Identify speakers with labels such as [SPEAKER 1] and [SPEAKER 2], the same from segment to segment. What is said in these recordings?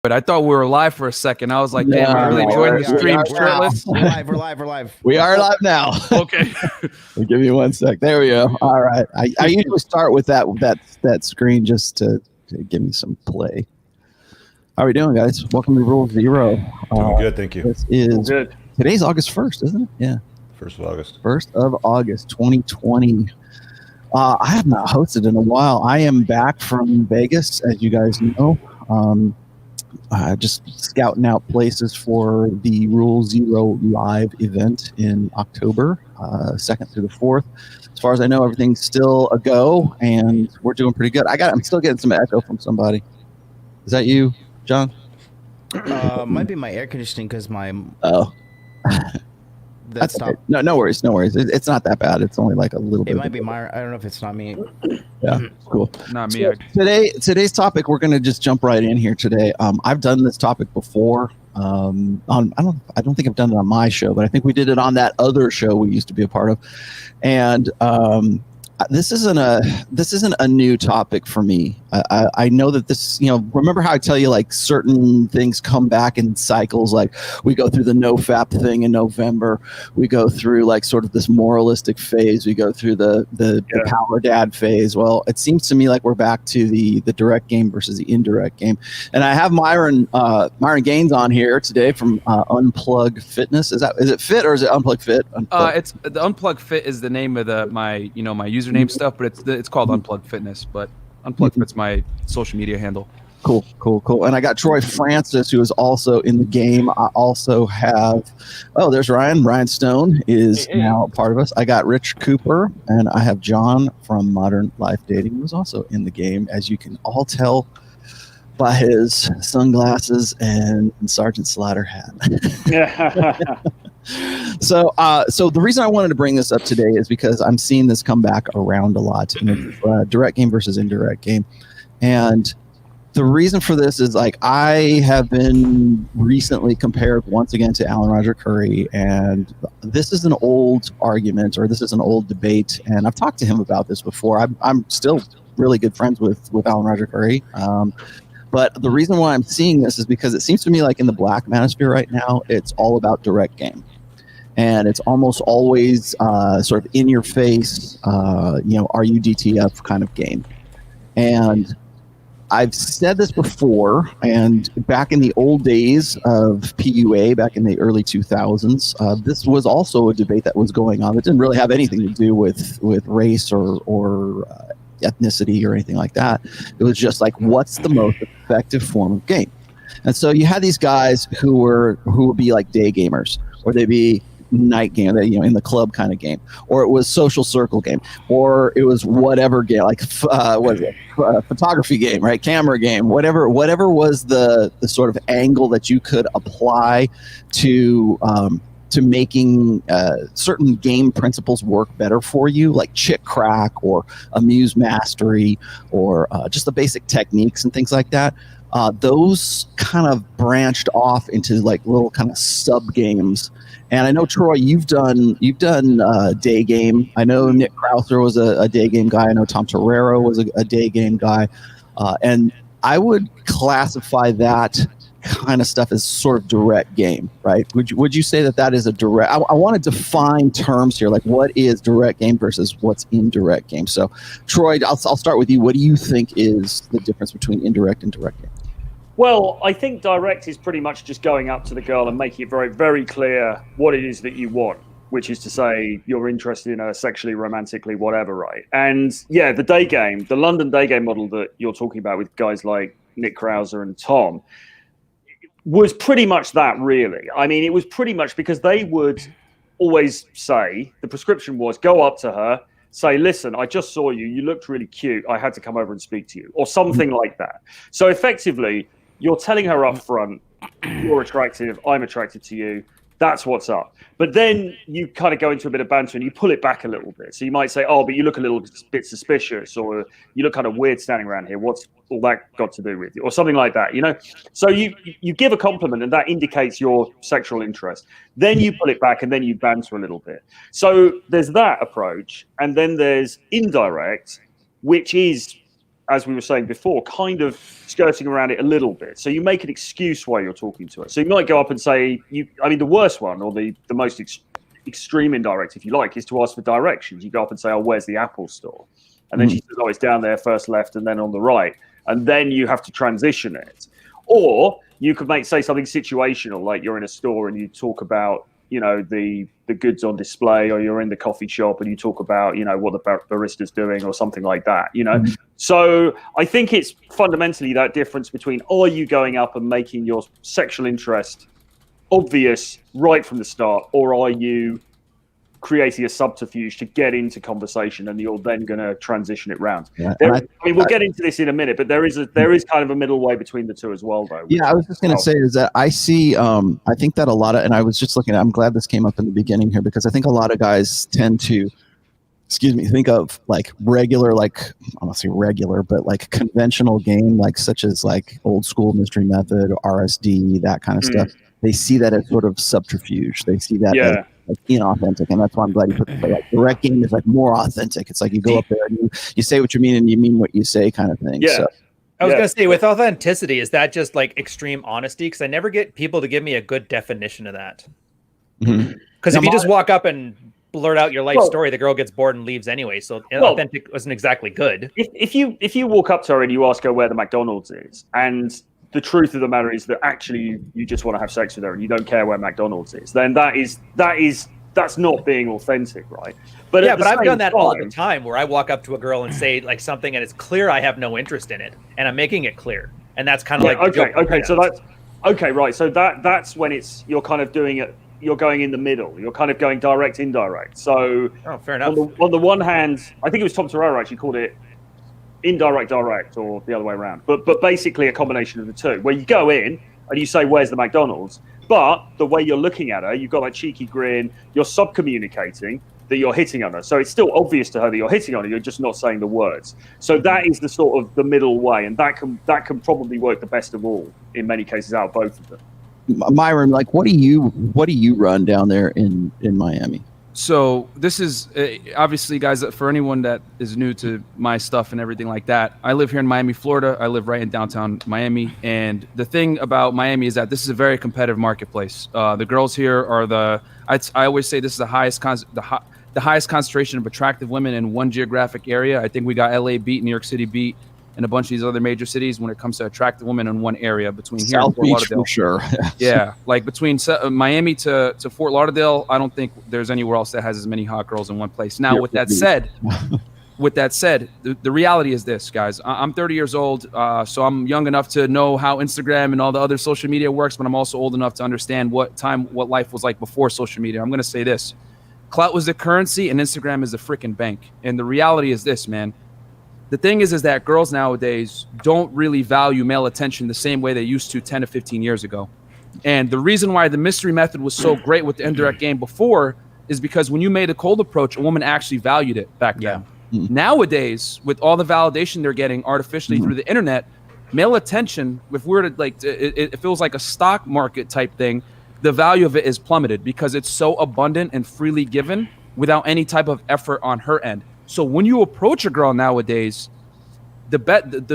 [SPEAKER 1] But I thought we were live for a second. I was like, damn, I really joined the stream shirtless.
[SPEAKER 2] We're live.
[SPEAKER 3] We are live now.
[SPEAKER 1] Okay.
[SPEAKER 3] We'll give you 1 sec. There we go. All right. I usually start with that screen just to give me some play. How are we doing, guys? Welcome to Rule Zero.
[SPEAKER 4] Doing good, thank you.
[SPEAKER 3] This is
[SPEAKER 2] Good.
[SPEAKER 3] Today's August 1st, isn't it? Yeah.
[SPEAKER 4] 1st of August.
[SPEAKER 3] 1st of August, 2020. I have not hosted in a while. I am back from Vegas, as you guys know. Just scouting out places for the Rule Zero live event in October, 2nd through the 4th. As far as I know, everything's still a go, and we're doing pretty good. I'm still getting some echo from somebody. Is that you, John?
[SPEAKER 2] Might be my air conditioning because my
[SPEAKER 3] That's okay. No worries. It's not that bad. It's only like a little bit.
[SPEAKER 2] It might be Myron. I don't know if it's not me.
[SPEAKER 3] Yeah, cool.
[SPEAKER 1] Not me.
[SPEAKER 3] So today's topic, we're going to just jump right in here today. I've done this topic before. I don't think I've done it on my show, but I think we did it on that other show we used to be a part of. And this isn't a new topic for me. I know that this, remember how I tell you like certain things come back in cycles, like we go through the no-fap thing in November, we go through like sort of this moralistic phase, we go through the power dad phase. Well, it seems to me like we're back to the direct game versus the indirect game. And I have Myron Gaines on here today from Unplug Fitness. Is it Fit or is it Unplug Fit?
[SPEAKER 1] It's the Unplug Fit is the name of my username stuff, but it's called Unplug Fitness. But Unplug Fit's my social media handle.
[SPEAKER 3] Cool. And I got Troy Francis, who is also in the game. I also have, there's Ryan. Ryan Stone is now a part of us. I got Rich Cooper, and I have John from Modern Life Dating, who's also in the game, as you can all tell by his sunglasses and Sergeant Slaughter hat. So the reason I wanted to bring this up today is because I'm seeing this come back around a lot in a direct game versus indirect game. And the reason for this is like I have been recently compared once again to Alan Roger Curry, and this is an old argument, or this is an old debate, and I've talked to him about this before. I'm still really good friends with Alan Roger Curry. But the reason why I'm seeing this is because it seems to me like in the black manosphere right now, it's all about direct game. And it's almost always sort of in your face, are you DTF kind of game. And I've said this before, and back in the old days of PUA, back in the early 2000s, this was also a debate that was going on. It didn't really have anything to do with race or ethnicity or anything like that. It was just like, what's the most effective form of game? And so you had these guys who would be like day gamers, or they'd be night game, in the club kind of game, or it was social circle game, or it was whatever game, like photography game, right? Camera game, whatever was the sort of angle that you could apply to making certain game principles work better for you, like chick crack or amuse mastery, or just the basic techniques and things like that. Those kind of branched off into like little kind of sub games. And I know, Troy, you've done day game. I know Nick Krauser was a day game guy. I know Tom Torero was a day game guy. And I would classify that kind of stuff as sort of direct game, right? Would you say that is a direct? I want to define terms here, like what is direct game versus what's indirect game. So, Troy, I'll start with you. What do you think is the difference between indirect and direct game?
[SPEAKER 5] Well, I think direct is pretty much just going up to the girl and making it very, very clear what it is that you want, which is to say you're interested in her sexually, romantically, whatever, right? And yeah, the day game, the London day game model that you're talking about with guys like Nick Krauser and Tom was pretty much that, really. I mean, it was pretty much because they would always say, the prescription was go up to her, say, listen, I just saw you. You looked really cute. I had to come over and speak to you, or something like that. So effectively, you're telling her up front, you're attractive, I'm attracted to you. That's what's up. But then you kind of go into a bit of banter and you pull it back a little bit. So you might say, oh, but you look a little bit suspicious, or you look kind of weird standing around here. What's all that got to do with you? Or something like that, So you give a compliment and that indicates your sexual interest. Then you pull it back and then you banter a little bit. So there's that approach. And then there's indirect, which is as we were saying before, kind of skirting around it a little bit. So you make an excuse while you're talking to her. So you might go up and say, the worst one, or the most extreme indirect, if you like, is to ask for directions. You go up and say, oh, where's the Apple store? And then she says, oh, it's down there, first left, and then on the right. And then you have to transition it. Or you could say something situational, like you're in a store and you talk about, the goods on display, or you're in the coffee shop and you talk about, what the barista's doing or something like that, So I think it's fundamentally that difference between, are you going up and making your sexual interest obvious right from the start, or are you creating a subterfuge to get into conversation and you're then going to transition it round?
[SPEAKER 3] Yeah,
[SPEAKER 5] we'll get into this in a minute, but there is kind of a middle way between the two as well, though.
[SPEAKER 3] Yeah, I was just going to say is that I see, I think that a lot of, and I was just looking at, I'm glad this came up in the beginning here, because I think a lot of guys tend to, think of like regular, like, I don't want to say regular, but like conventional game, like such as like old school mystery method, RSD, that kind of stuff. They see that as sort of subterfuge. They see that as like inauthentic, and that's why I'm glad you put it like direct game is like more authentic. It's like you go up there and you say what you mean and you mean what you say, kind of thing.
[SPEAKER 5] Yeah.
[SPEAKER 3] So,
[SPEAKER 6] I was going to say, with authenticity, is that just like extreme honesty? Because I never get people to give me a good definition of that. Because if you just walk up and blurt out your life story, the girl gets bored and leaves anyway. So authentic wasn't exactly good.
[SPEAKER 5] If you walk up to her and you ask her where the McDonald's is, and the truth of the matter is that actually you just want to have sex with her and you don't care where McDonald's is, then that's not being authentic, right? But
[SPEAKER 6] I've done that all the time, where I walk up to a girl and say like something and it's clear I have no interest in it, and I'm making it clear, and that's kind of like
[SPEAKER 5] okay. So that's okay, right? So that's when you're kind of doing it. You're going in the middle. You're kind of going direct, indirect. So
[SPEAKER 6] fair enough.
[SPEAKER 5] On the one hand, I think it was Tom Torero actually called it indirect direct, or the other way around, but basically a combination of the two, where you go in and you say, where's the McDonald's, but the way you're looking at her, you've got that cheeky grin, you're sub-communicating that you're hitting on her, so it's still obvious to her that you're hitting on her, you're just not saying the words. So that is the sort of the middle way, and that can probably work the best of all in many cases out of both of them.
[SPEAKER 3] Myron, like what do you run down there in Miami?
[SPEAKER 1] So this is obviously, guys, for anyone that is new to my stuff and everything like that, I live here in Miami, Florida. I live right in downtown Miami. And the thing about Miami is that this is a very competitive marketplace. The girls here are I always say this is the highest concentration of attractive women in one geographic area. I think we got LA beat, New York City beat, and a bunch of these other major cities when it comes to attractive women in one area between here and Fort Lauderdale. For sure. Yeah, like between Miami to Fort Lauderdale, I don't think there's anywhere else that has as many hot girls in one place. Now, with that said, the reality is this, guys. I'm 30 years old, so I'm young enough to know how Instagram and all the other social media works, but I'm also old enough to understand what life was like before social media. I'm going to say this. Clout was the currency and Instagram is the freaking bank. And the reality is this, man. The thing is that girls nowadays don't really value male attention the same way they used to 10 to 15 years ago. And the reason why the mystery method was so great with the indirect game before is because when you made a cold approach, a woman actually valued it back then. Nowadays, with all the validation they're getting artificially through the internet, male attention, if we're to it feels like a stock market type thing, the value of it is plummeted because it's so abundant and freely given without any type of effort on her end. So when you approach a girl nowadays,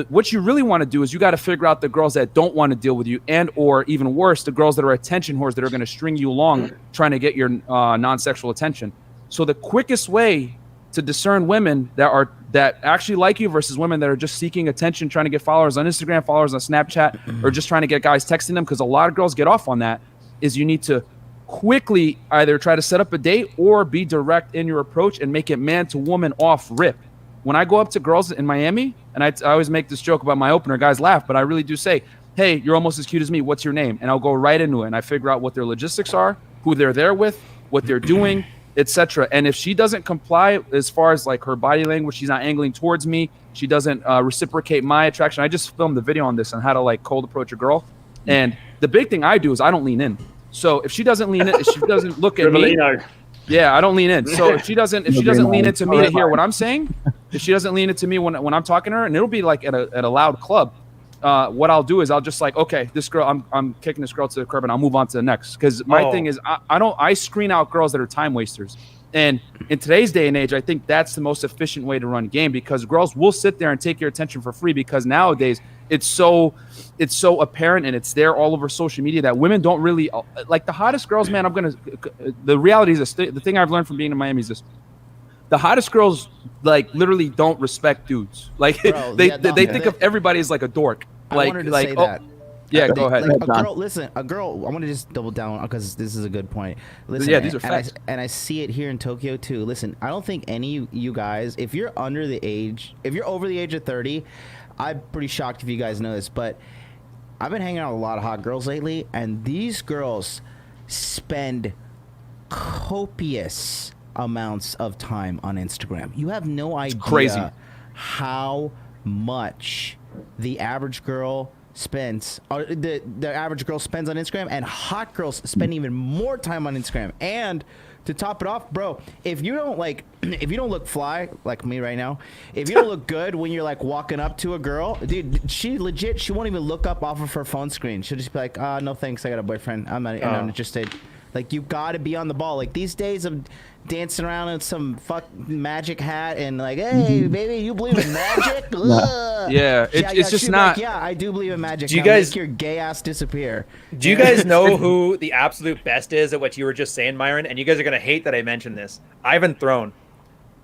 [SPEAKER 1] what you really want to do is you got to figure out the girls that don't want to deal with you, and or even worse, the girls that are attention whores that are going to string you along trying to get your non-sexual attention. So the quickest way to discern women that actually like you versus women that are just seeking attention, trying to get followers on Instagram, followers on Snapchat, or just trying to get guys texting them, because a lot of girls get off on that, is you need to quickly either try to set up a date or be direct in your approach and make it man to woman off rip. When I go up to girls in Miami, and I always make this joke about my opener, guys laugh, but I really do say, hey, you're almost as cute as me. What's your name? And I'll go right into it. And I figure out what their logistics are, who they're there with, what they're doing, etc. And if she doesn't comply as far as like her body language, she's not angling towards me, she doesn't reciprocate my attraction. I just filmed the video on this on how to like cold approach a girl. And the big thing I do is I don't lean in. So if she doesn't lean in, if she doesn't look at me, yeah, I don't lean in. So if she doesn't lean into me to hear what I'm saying, if she doesn't lean into me when I'm talking to her, and it'll be like at a loud club, what I'll do is I'll just like, okay, this girl, I'm kicking this girl to the curb and I'll move on to the next. Because my thing is I screen out girls that are time wasters. And in today's day and age, I think that's the most efficient way to run game, because girls will sit there and take your attention for free, because nowadays it's so apparent and it's there all over social media that women don't really like the hottest girls, man. The reality is this, the thing I've learned from being in Miami is this: the hottest girls like literally don't respect dudes. Like they think of everybody as like a dork.
[SPEAKER 2] I wanted to say that.
[SPEAKER 1] Yeah, go ahead.
[SPEAKER 2] Like a girl. I want to just double down because this is a good point. Listen,
[SPEAKER 1] yeah, these are facts.
[SPEAKER 2] And I see it here in Tokyo too. Listen, I don't think any of you guys, if you're over the age of 30, I'm pretty shocked if you guys know this, but I've been hanging out with a lot of hot girls lately, and these girls spend copious amounts of time on Instagram. You have no idea
[SPEAKER 1] crazy
[SPEAKER 2] how much the average girl spends, or the average girl spends on Instagram, and hot girls spend even more time on Instagram. And to top it off, bro, if you don't look fly like me right now, if you don't look good when you're like walking up to a girl, dude, she won't even look up off of her phone screen. She'll just be like, no thanks, I got a boyfriend, I'm not interested. Like, you gotta be on the ball. Like, these days of dancing around in some magic hat and like, hey, baby, you believe in magic?
[SPEAKER 1] Yeah, it's just not.
[SPEAKER 2] Like, yeah, I do believe in magic.
[SPEAKER 6] Do you guys
[SPEAKER 2] make your gay ass disappear?
[SPEAKER 6] Do you guys know who the absolute best is at what you were just saying, Myron? And you guys are gonna hate that I mentioned this. Ivan Throne.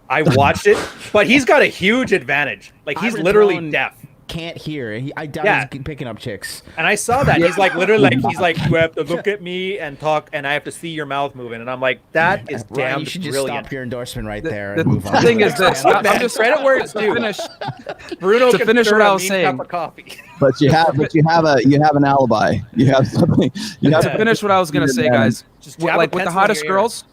[SPEAKER 6] I watched it, but he's got a huge advantage. Like, he's
[SPEAKER 2] Ivan
[SPEAKER 6] literally
[SPEAKER 2] Throne
[SPEAKER 6] deaf.
[SPEAKER 2] Can't hear. I doubt he's picking up chicks.
[SPEAKER 6] And I saw that. He's like, literally, like, you have to look at me and talk, and I have to see your mouth moving. And I'm like, that is damn
[SPEAKER 2] you should just
[SPEAKER 6] brilliant.
[SPEAKER 2] stop your endorsement right there
[SPEAKER 1] The
[SPEAKER 2] and move on.
[SPEAKER 1] The thing is this: I'm just
[SPEAKER 6] credit where it's due.
[SPEAKER 1] Bruno, to
[SPEAKER 6] can
[SPEAKER 1] finish
[SPEAKER 6] stir
[SPEAKER 1] what I
[SPEAKER 6] a
[SPEAKER 1] was
[SPEAKER 6] mean
[SPEAKER 1] saying.
[SPEAKER 6] cup of coffee.
[SPEAKER 3] But you have an alibi. You have something.
[SPEAKER 1] To finish what I was gonna say, guys,
[SPEAKER 6] Just jab a
[SPEAKER 1] like with the
[SPEAKER 6] pencil in
[SPEAKER 1] hottest
[SPEAKER 6] your ear.
[SPEAKER 1] girls,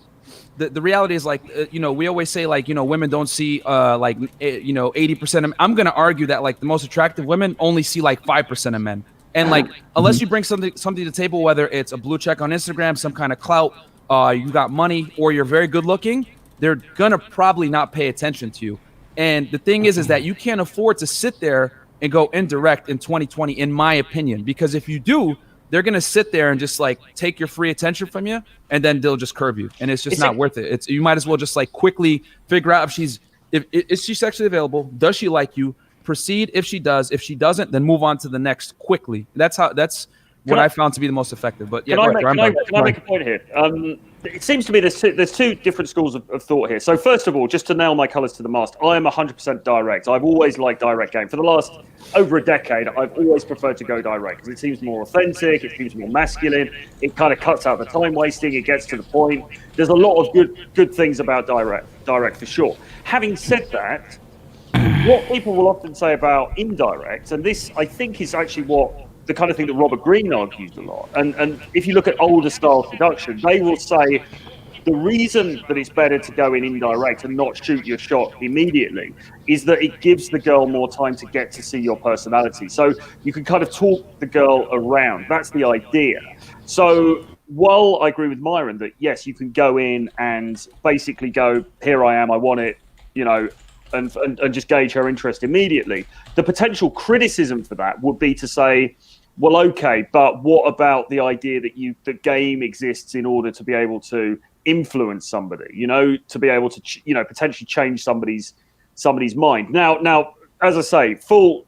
[SPEAKER 1] the reality is like, we always say like, women don't see 80% of. I'm gonna argue that like the most attractive women only see like 5% of men, and like unless you bring something to the table, whether it's a blue check on Instagram, some kind of clout, you got money, or you're very good looking, they're gonna probably not pay attention to you. And the thing is that you can't afford to sit there and go indirect in 2020, in my opinion, because if you do, they're going to sit there and just like take your free attention from you, and then they'll just curve you. And it's just not worth it. You might as well just like quickly figure out if is she sexually available? Does she like you? Proceed if she does. If she doesn't, then move on to the next quickly. That's what I found to be the most effective. But yeah,
[SPEAKER 5] can I make a point here? It seems to me there's two different schools of thought here. So first of all, just to nail my colours to the mast, I am 100% direct. I've always liked direct game. For the last over a decade, I've always preferred to go direct because it seems more authentic, it seems more masculine, it kind of cuts out the time wasting, it gets to the point. There's a lot of good things about direct for sure. Having said that, what people will often say about indirect, and this I think is actually the kind of thing that Robert Greene argues a lot. And if you look at older style seduction, they will say the reason that it's better to go in indirect and not shoot your shot immediately is that it gives the girl more time to get to see your personality. So you can kind of talk the girl around. That's the idea. So while I agree with Myron that, yes, you can go in and basically go, here I am, I want it, and just gauge her interest immediately. The potential criticism for that would be to say, well, okay, but what about the idea that the game exists in order to be able to influence somebody, to be able to, potentially change somebody's mind. Now, as I say, full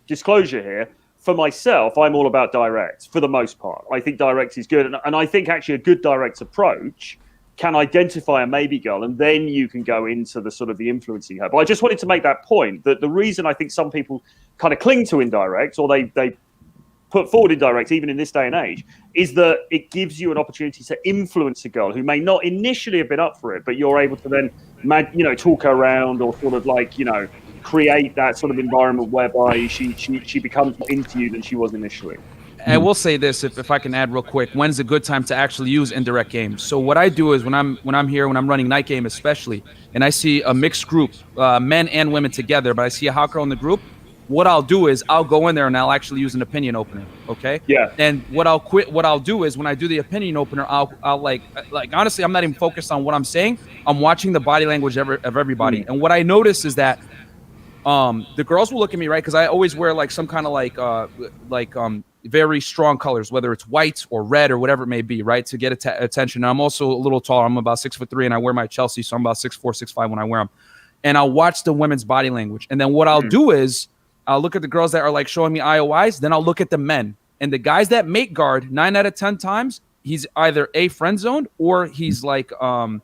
[SPEAKER 5] disclosure here, for myself, I'm all about direct for the most part. I think direct is good. And I think actually a good direct approach can identify a maybe girl, and then you can go into the sort of the influencing her. But I just wanted to make that point that the reason I think some people kind of cling to indirect, or they put forward indirect, even in this day and age, is that it gives you an opportunity to influence a girl who may not initially have been up for it, but you're able to then, talk her around, or sort of like, create that sort of environment whereby she becomes more into you than she was initially.
[SPEAKER 1] I will say this, if I can add real quick, when's a good time to actually use indirect games? So what I do is when I'm running night game especially, and I see a mixed group, men and women together, but I see a hot girl in the group, what I'll do is I'll go in there and I'll actually use an opinion opener. Okay. Yeah. And what I'll do is when I do the opinion opener, I'll like honestly, I'm not even focused on what I'm saying. I'm watching the body language of everybody. And what I notice is that the girls will look at me, right? Because I always wear like some kind of very strong colors, whether it's white or red or whatever it may be, right, to get attention. And I'm also a little taller. I'm about 6'3", and I wear my Chelsea, so I'm about 6'4", 6'5" when I wear them. And I'll watch the women's body language. And then what I'll do is I'll look at the girls that are like showing me IOIs. Then I'll look at the men. And the guys that make guard 9 out of 10 times, he's either a friend zoned or he's like, or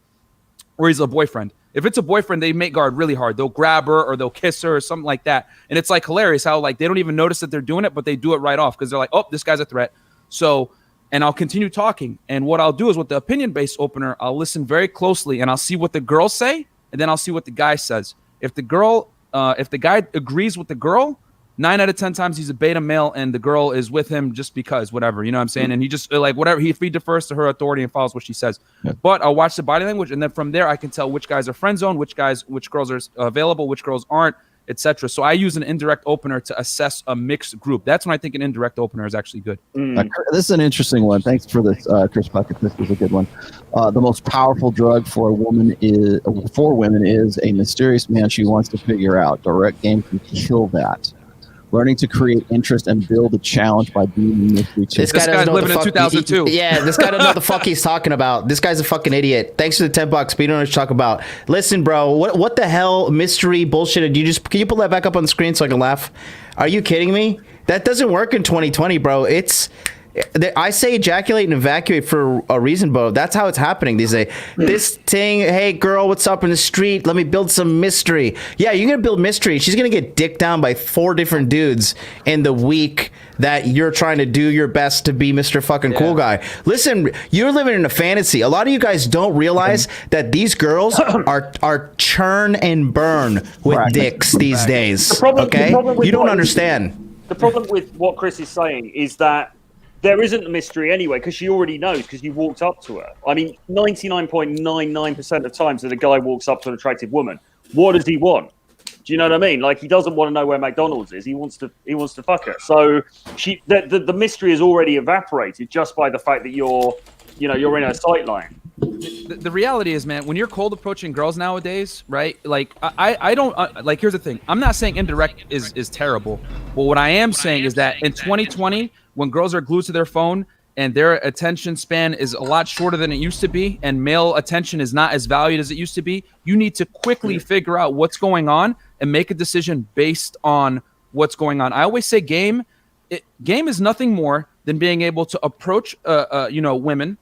[SPEAKER 1] he's a boyfriend. If it's a boyfriend, they make guard really hard. They'll grab her or they'll kiss her or something like that. And it's like hilarious how like they don't even notice that they're doing it, but they do it right off because they're like, oh, this guy's a threat. So, and I'll continue talking. And what I'll do is with the opinion-based opener, I'll listen very closely and I'll see what the girls say, and then I'll see what the guy says. If the guy agrees with the girl, 9 out of 10 times he's a beta male and the girl is with him just because, whatever, you know what I'm saying? And he just like whatever, he defers to her authority and follows what she says. Yeah. But I'll watch the body language, and then from there I can tell which guys are friend zone, which girls are available, which girls aren't, etc. So I use an indirect opener to assess a mixed group. That's when I think an indirect opener is actually good.
[SPEAKER 3] This is an interesting one. Thanks for this, Chris Bucket. This was a good one. The most powerful drug for women is a mysterious man she wants to figure out. Direct game can kill that. Learning to create interest and build a challenge by being a mystery.
[SPEAKER 1] This guy's living in 2002.
[SPEAKER 2] Yeah, this guy doesn't know what the fuck he's talking about. This guy's a fucking idiot. Thanks for the $10, but you don't know what to talk about. Listen, bro, what the hell mystery bullshit? Can you pull that back up on the screen so I can laugh? Are you kidding me? That doesn't work in 2020, bro. I say ejaculate and evacuate for a reason, bro. That's how it's happening. They say, this thing, hey, girl, what's up in the street? Let me build some mystery. Yeah, you're going to build mystery. She's going to get dicked down by 4 different dudes in the week that you're trying to do your best to be Mr. fucking cool guy. Listen, you're living in a fantasy. A lot of you guys don't realize that these girls are churn and burn with dicks these days. You don't understand.
[SPEAKER 5] The problem with what Chris is saying is that there isn't a mystery anyway, because she already knows, because you walked up to her. I mean, 99.99% of times that a guy walks up to an attractive woman, what does he want? Do you know what I mean? Like, he doesn't want to know where McDonald's is. He wants to fuck her. So the mystery is already evaporated just by the fact that you're in her sight line.
[SPEAKER 1] The reality is, man, when you're cold approaching girls nowadays, right? Like, I don't like. Here's the thing. I'm not saying indirect is terrible, but what I am saying is that in 2020, when girls are glued to their phone and their attention span is a lot shorter than it used to be, and male attention is not as valued as it used to be, you need to quickly figure out what's going on and make a decision based on what's going on. I always say game is nothing more than being able to approach women,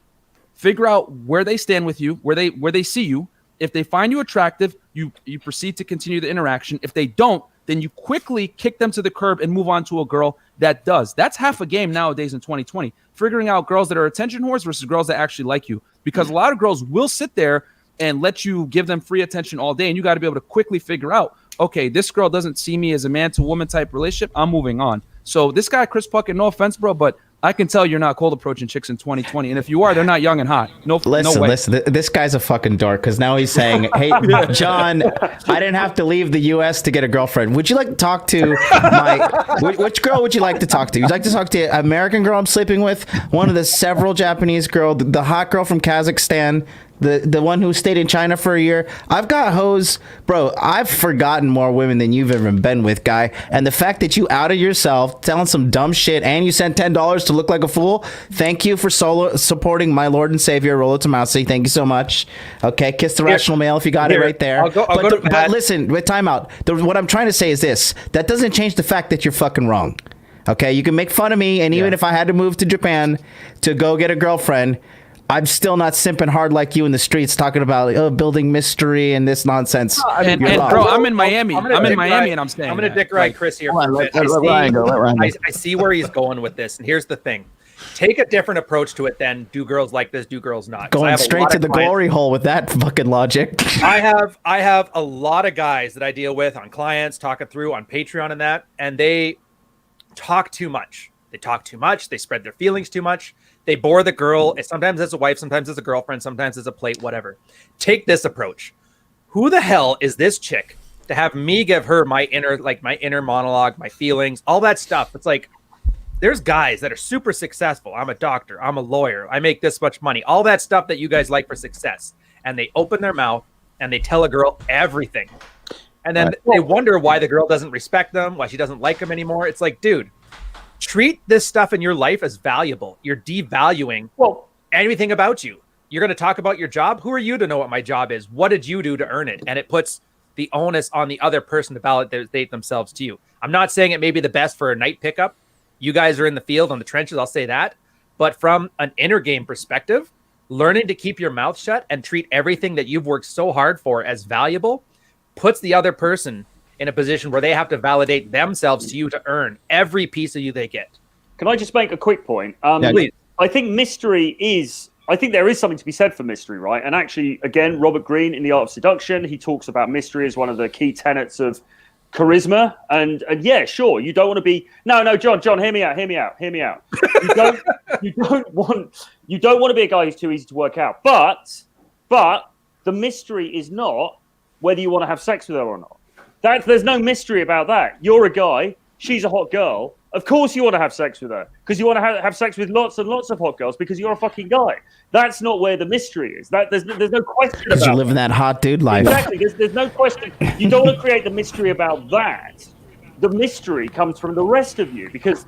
[SPEAKER 1] figure out where they stand with you, where they see you. If they find you attractive, you proceed to continue the interaction. If they don't, then you quickly kick them to the curb and move on to a girl that does. That's half a game nowadays in 2020, figuring out girls that are attention whores versus girls that actually like you. Because a lot of girls will sit there and let you give them free attention all day, and you got to be able to quickly figure out, okay, this girl doesn't see me as a man to woman type relationship. I'm moving on. So this guy, Chris Puckett, no offense, bro, but I can tell you're not cold approaching chicks in 2020. And if you are, they're not young and hot. No way.
[SPEAKER 2] Listen, this guy's a fucking dork, because now he's saying, hey, John, I didn't have to leave the U.S. to get a girlfriend. Would you like to talk to which girl would you like to talk to? Would you like to talk to an American girl I'm sleeping with? One of the several Japanese girl, the hot girl from Kazakhstan, the one who stayed in China for a year? I've got hoes, bro. I've forgotten more women than you've ever been with, guy. And the fact that you outed yourself, telling some dumb shit, and you sent $10 to look like a fool. Thank you for supporting my Lord and Savior, Rollo Tomassi. Thank you so much. Okay, kiss the rational male if you got it right there. But listen, with timeout. What I'm trying to say is this: that doesn't change the fact that you're fucking wrong. Okay, you can make fun of me, and even if I had to move to Japan to go get a girlfriend, I'm still not simping hard like you in the streets talking about building mystery and this nonsense.
[SPEAKER 1] And bro, I'm in Miami. And I'm staying.
[SPEAKER 6] I'm going to dick ride Chris here.
[SPEAKER 3] Let Ryan go.
[SPEAKER 6] I see where he's going with this. And here's the thing. Take a different approach to it than do girls like this, do girls not.
[SPEAKER 2] Going straight to the glory hole with that fucking logic.
[SPEAKER 6] I have a lot of guys that I deal with on clients, talking through on Patreon and that, and they talk too much. They spread their feelings too much. They bore the girl, sometimes as a wife, sometimes as a girlfriend, sometimes as a plate, whatever. Take this approach. Who the hell is this chick to have me give her my inner monologue, my feelings, all that stuff? It's like, there's guys that are super successful. I'm a doctor. I'm a lawyer. I make this much money. All that stuff that you guys like for success. And they open their mouth and they tell a girl everything. And then they wonder why the girl doesn't respect them, why she doesn't like them anymore. It's like, dude, treat this stuff in your life as valuable. You're devaluing anything about you. You're going to talk about your job. Who are you to know what my job is? What did you do to earn it? And it puts the onus on the other person to validate themselves to you. I'm not saying it may be the best for a night pickup. You guys are in the field, on the trenches, I'll say that. But from an inner game perspective, learning to keep your mouth shut and treat everything that you've worked so hard for as valuable puts the other person in a position where they have to validate themselves to you to earn every piece of you they get.
[SPEAKER 5] Can I just make a quick point?
[SPEAKER 6] Please.
[SPEAKER 5] I think I think there is something to be said for mystery, right? And actually, again, Robert Greene in The Art of Seduction, he talks about mystery as one of the key tenets of charisma. And yeah, sure, you don't want to be John, hear me out. You don't want to be a guy who's too easy to work out. But the mystery is not whether you want to have sex with her or not. There's no mystery about that. You're a guy, she's a hot girl. Of course you want to have sex with her because you want to have sex with lots and lots of hot girls because you're a fucking guy. That's not where the mystery is. There's no question about
[SPEAKER 2] you're living that hot dude life.
[SPEAKER 5] Exactly. There's no question. You don't want to create the mystery about that. The mystery comes from the rest of you because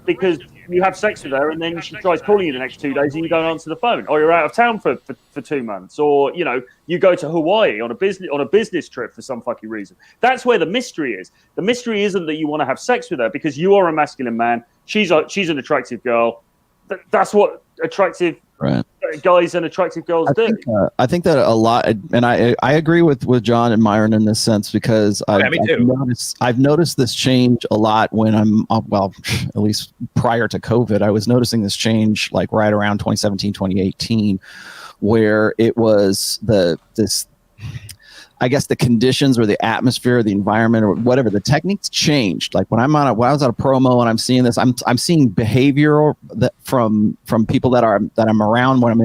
[SPEAKER 5] you have sex with her and then she tries calling you the next 2 days and you don't answer the phone, or you're out of town for 2 months, or you go to Hawaii on a business trip for some fucking reason. That's where the mystery is. The mystery isn't that you want to have sex with her because you are a masculine man. She's an attractive girl. That's what attractive guys and attractive girls do.
[SPEAKER 3] I think that a lot, and I agree with John and Myron in this sense because I've noticed this change a lot when I'm at least prior to COVID. I was noticing this change like right around 2017, 2018, where it was I guess the conditions or the atmosphere, the environment, or whatever, the techniques changed. Like when I was at a promo and I'm seeing this, I'm seeing behavior that from people that I'm around when I'm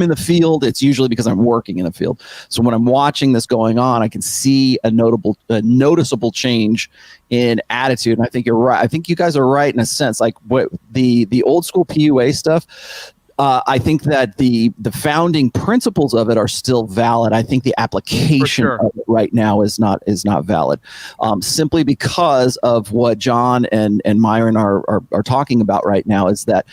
[SPEAKER 3] in the field. It's usually because I'm working in the field. So when I'm watching this going on, I can see a noticeable change in attitude. And I think you're right. I think you guys are right in a sense. Like what the old school PUA stuff. I think that the founding principles of it are still valid. I think the application of it right now is not valid, simply because of what John and Myron are talking about right now. Is that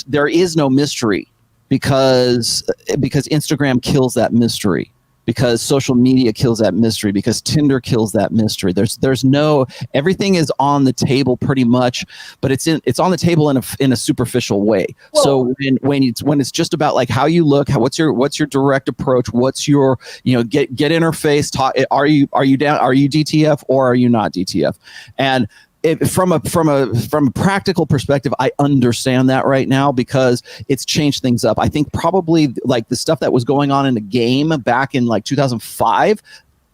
[SPEAKER 3] there is no mystery because Instagram kills that mystery. Because social media kills that mystery, because Tinder kills that mystery. There's no, everything is on the table pretty much, but it's on the table in a superficial way. Well, so when it's just about like how you look, what's your direct approach, what's your get in her face, talk, are you down, are you DTF or are you not DTF? And from a practical perspective, I understand that right now because it's changed things up. I think probably like the stuff that was going on in the game back in like 2005,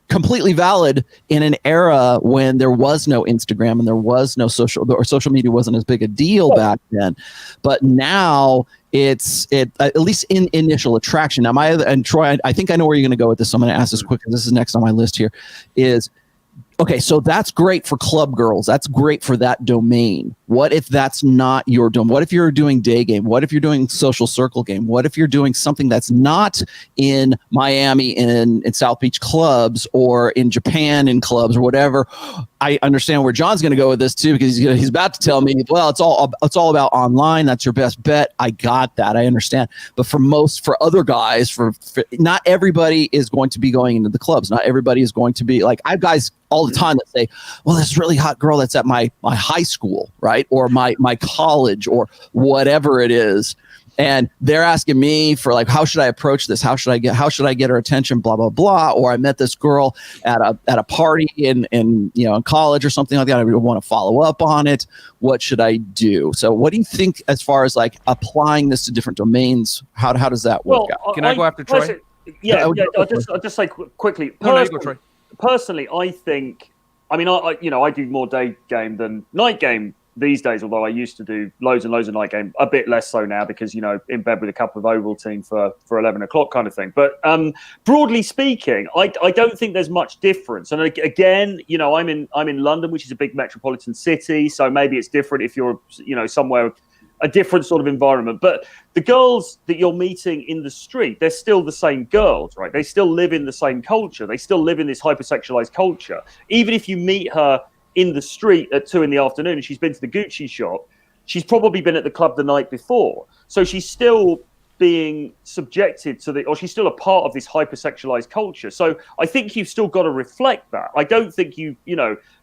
[SPEAKER 3] completely valid in an era when there was no Instagram and there was no social media wasn't as big a deal back then. But now it's at least in initial attraction. Now Troy, I think I know where you're going to go with this. So I'm going to ask this quick because this is next on my list here. Okay, so that's great for club girls. That's great for that domain. What if that's not your domain? What if you're doing day game? What if you're doing social circle game? What if you're doing something that's not in Miami in South Beach clubs or in Japan in clubs or whatever? I understand where John's going to go with this too, because he's about to tell me, well, it's all about online. That's your best bet. I got that. I understand. But for other guys, for not everybody is going to be going into the clubs. Not everybody is going to be like, I have guys all the time that say, well, this really hot girl that's at my high school, right? Or my college or whatever it is. And they're asking me for like, how should I approach this? How should I get her attention? Blah, blah, blah. Or I met this girl at a party in college or something like that. I want to follow up on it. What should I do? So what do you think as far as like applying this to different domains? How does that work out?
[SPEAKER 1] Can I go after Troy?
[SPEAKER 5] I'll just say quickly. Personally, I think, I do more day game than night game these days, although I used to do loads and loads of night game, a bit less so now because, in bed with a couple of Ovaltine for 11 o'clock kind of thing. But broadly speaking, I don't think there's much difference. And again, I'm in London, which is a big metropolitan city. So maybe it's different if you're, somewhere, a different sort of environment. But the girls that you're meeting in the street, they're still the same girls, right? They still live in the same culture. They still live in this hypersexualized culture. Even if you meet her in the street at 2 p.m. and she's been to the Gucci shop, she's probably been at the club the night before. So she's still being subjected to or she's still a part of this hypersexualized culture. So I think you've still got to reflect that. I don't think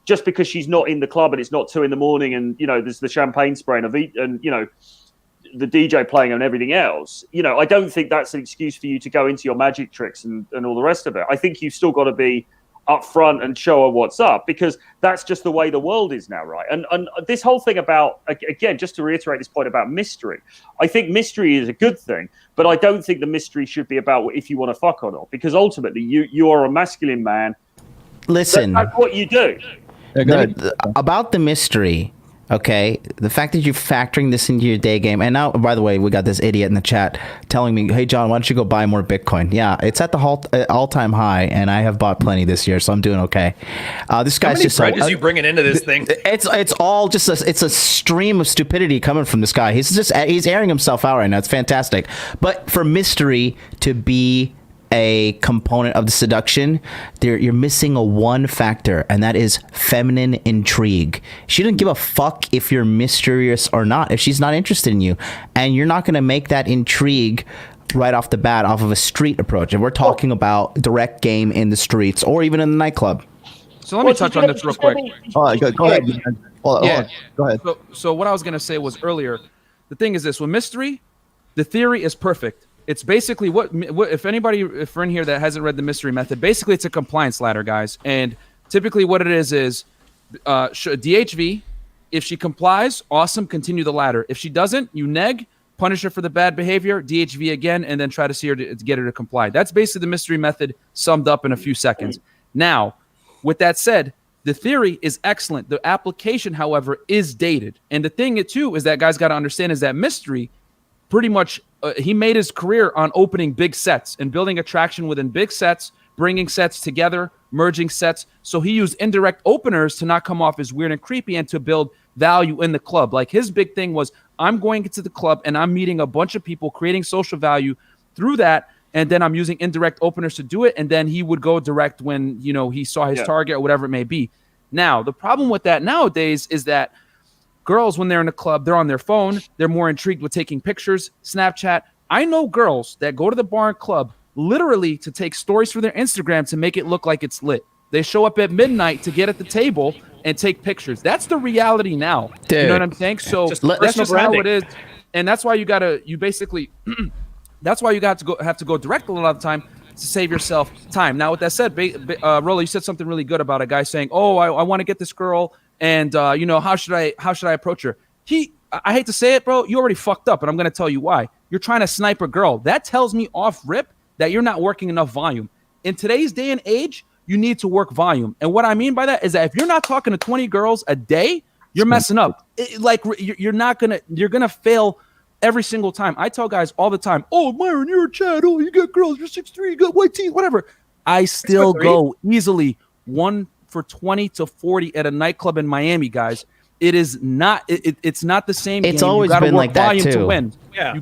[SPEAKER 5] just because she's not in the club and it's not 2 a.m. and, there's the champagne spraying and the DJ playing and everything else, I don't think that's an excuse for you to go into your magic tricks and all the rest of it. I think you've still got to be upfront and show her what's up, because that's just the way the world is now, right? And this whole thing about, again, just to reiterate this point about mystery, I think mystery is a good thing, but I don't think the mystery should be about if you want to fuck or not, because ultimately you are a masculine man.
[SPEAKER 2] Listen,
[SPEAKER 5] that's what you do.
[SPEAKER 3] Yeah, go ahead.
[SPEAKER 2] About the mystery. Okay, the fact that you're factoring this into your day game, and now, by the way, we got this idiot in the chat telling me, "Hey, John, why don't you go buy more Bitcoin?" Yeah, it's at the all-time high, and I have bought plenty this year, so I'm doing okay. This guy's just
[SPEAKER 6] so you bringing into this thing.
[SPEAKER 2] It's all just it's a stream of stupidity coming from this guy. He's airing himself out right now. It's fantastic, but for mystery to be a component of the seduction, you're missing a one factor, and that is feminine intrigue. She doesn't give a fuck if you're mysterious or not, if she's not interested in you, and you're not going to make that intrigue right off the bat off of a street approach. And we're talking about direct game in the streets or even in the nightclub.
[SPEAKER 1] So let me touch on this real quick.
[SPEAKER 3] Go ahead. Hold on. Go ahead.
[SPEAKER 1] So what I was going to say was earlier, the thing is this: with mystery, the theory is perfect. It's basically what if we're in here that hasn't read the mystery method, basically it's a compliance ladder, guys. And typically what it is DHV. If she complies, awesome, continue the ladder. If she doesn't, you neg, punish her for the bad behavior, DHV again, and then try to see her to get her to comply. That's basically the mystery method summed up in a few seconds. Now, with that said, the theory is excellent. The application, however, is dated. And the thing too is that guys got to understand is that mystery pretty much he made his career on opening big sets and building attraction within big sets, bringing sets together, merging sets. So he used indirect openers to not come off as weird and creepy and to build value in the club. Like his big thing was, I'm going into the club and I'm meeting a bunch of people, creating social value through that. And then I'm using indirect openers to do it. And then he would go direct when, he saw his target or whatever it may be. Now, the problem with that nowadays is that girls, when they're in a club, they're on their phone. They're more intrigued with taking pictures, Snapchat. I know girls that go to the bar and club literally to take stories for their Instagram to make it look like it's lit. They show up at midnight to get at the table and take pictures. That's the reality now.
[SPEAKER 2] Dude,
[SPEAKER 1] you know what I'm saying? So that's just how it is. And that's why that's why you have to go direct a lot of the time to save yourself time. Now, with that said, Rollo, you said something really good about a guy saying, "Oh, I want to get this girl. And how should I approach her?" I hate to say it, bro. You already fucked up, and I'm gonna tell you why. You're trying to snipe a girl. That tells me off rip that you're not working enough volume. In today's day and age, you need to work volume. And what I mean by that is that if you're not talking to 20 girls a day, you're messing up. You're gonna fail every single time. I tell guys all the time, "Oh, Myron, you're a Chad. Oh, you got girls. You're 6'3", you got white teeth, whatever." I still go easily 1 for 20 to 40 at a nightclub in Miami, guys. It is not. It's not the same.
[SPEAKER 2] It's
[SPEAKER 1] game.
[SPEAKER 2] always been like that too.
[SPEAKER 1] To win.
[SPEAKER 6] Yeah,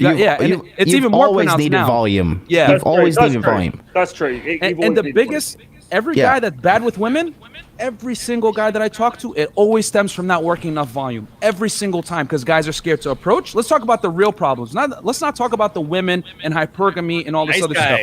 [SPEAKER 1] it's even more
[SPEAKER 2] always
[SPEAKER 1] pronounced
[SPEAKER 2] needed
[SPEAKER 1] now.
[SPEAKER 2] volume.
[SPEAKER 1] Yeah,
[SPEAKER 2] you've always needed volume.
[SPEAKER 5] That's true.
[SPEAKER 1] And the biggest, every guy that's bad with women, every single guy that I talk to, it always stems from not working enough volume every single time because guys are scared to approach. Let's talk about the real problems. Let's not talk about the women and hypergamy and all this other stuff.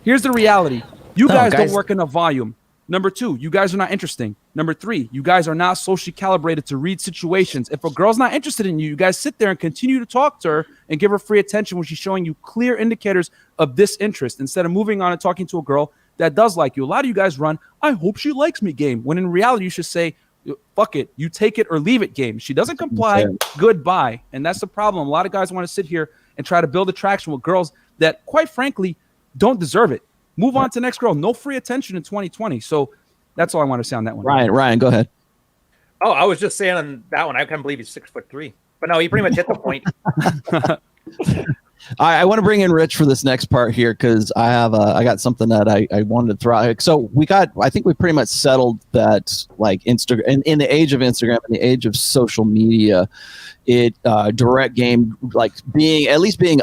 [SPEAKER 1] Here's the reality: you guys don't work enough volume. Number 2, you guys are not interesting. Number 3, you guys are not socially calibrated to read situations. If a girl's not interested in you, you guys sit there and continue to talk to her and give her free attention when she's showing you clear indicators of disinterest instead of moving on and talking to a girl that does like you. A lot of you guys run, "I hope she likes me" game, when in reality you should say, "Fuck it, you take it or leave it" game. She doesn't comply, goodbye. And that's the problem. A lot of guys want to sit here and try to build attraction with girls that, quite frankly, don't deserve it. Move on to the next girl. No free attention in 2020. So that's all I want to say on that one.
[SPEAKER 3] Ryan, go ahead.
[SPEAKER 6] Oh, I was just saying on that one, I can't believe he's 6'3". But no, he pretty much hit the point.
[SPEAKER 3] I want to bring in Rich for this next part here because I got something that I wanted to throw out. So I think we pretty much settled that, like, Instagram in the age of Instagram, in the age of social media, direct game, like being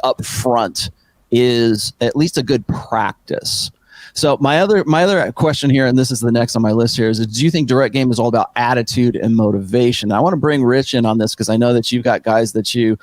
[SPEAKER 3] upfront is at least a good practice. So my other question here, and this is the next on my list here, is do you think direct game is all about attitude and motivation? I want to bring Rich in on this because I know that you've got guys that you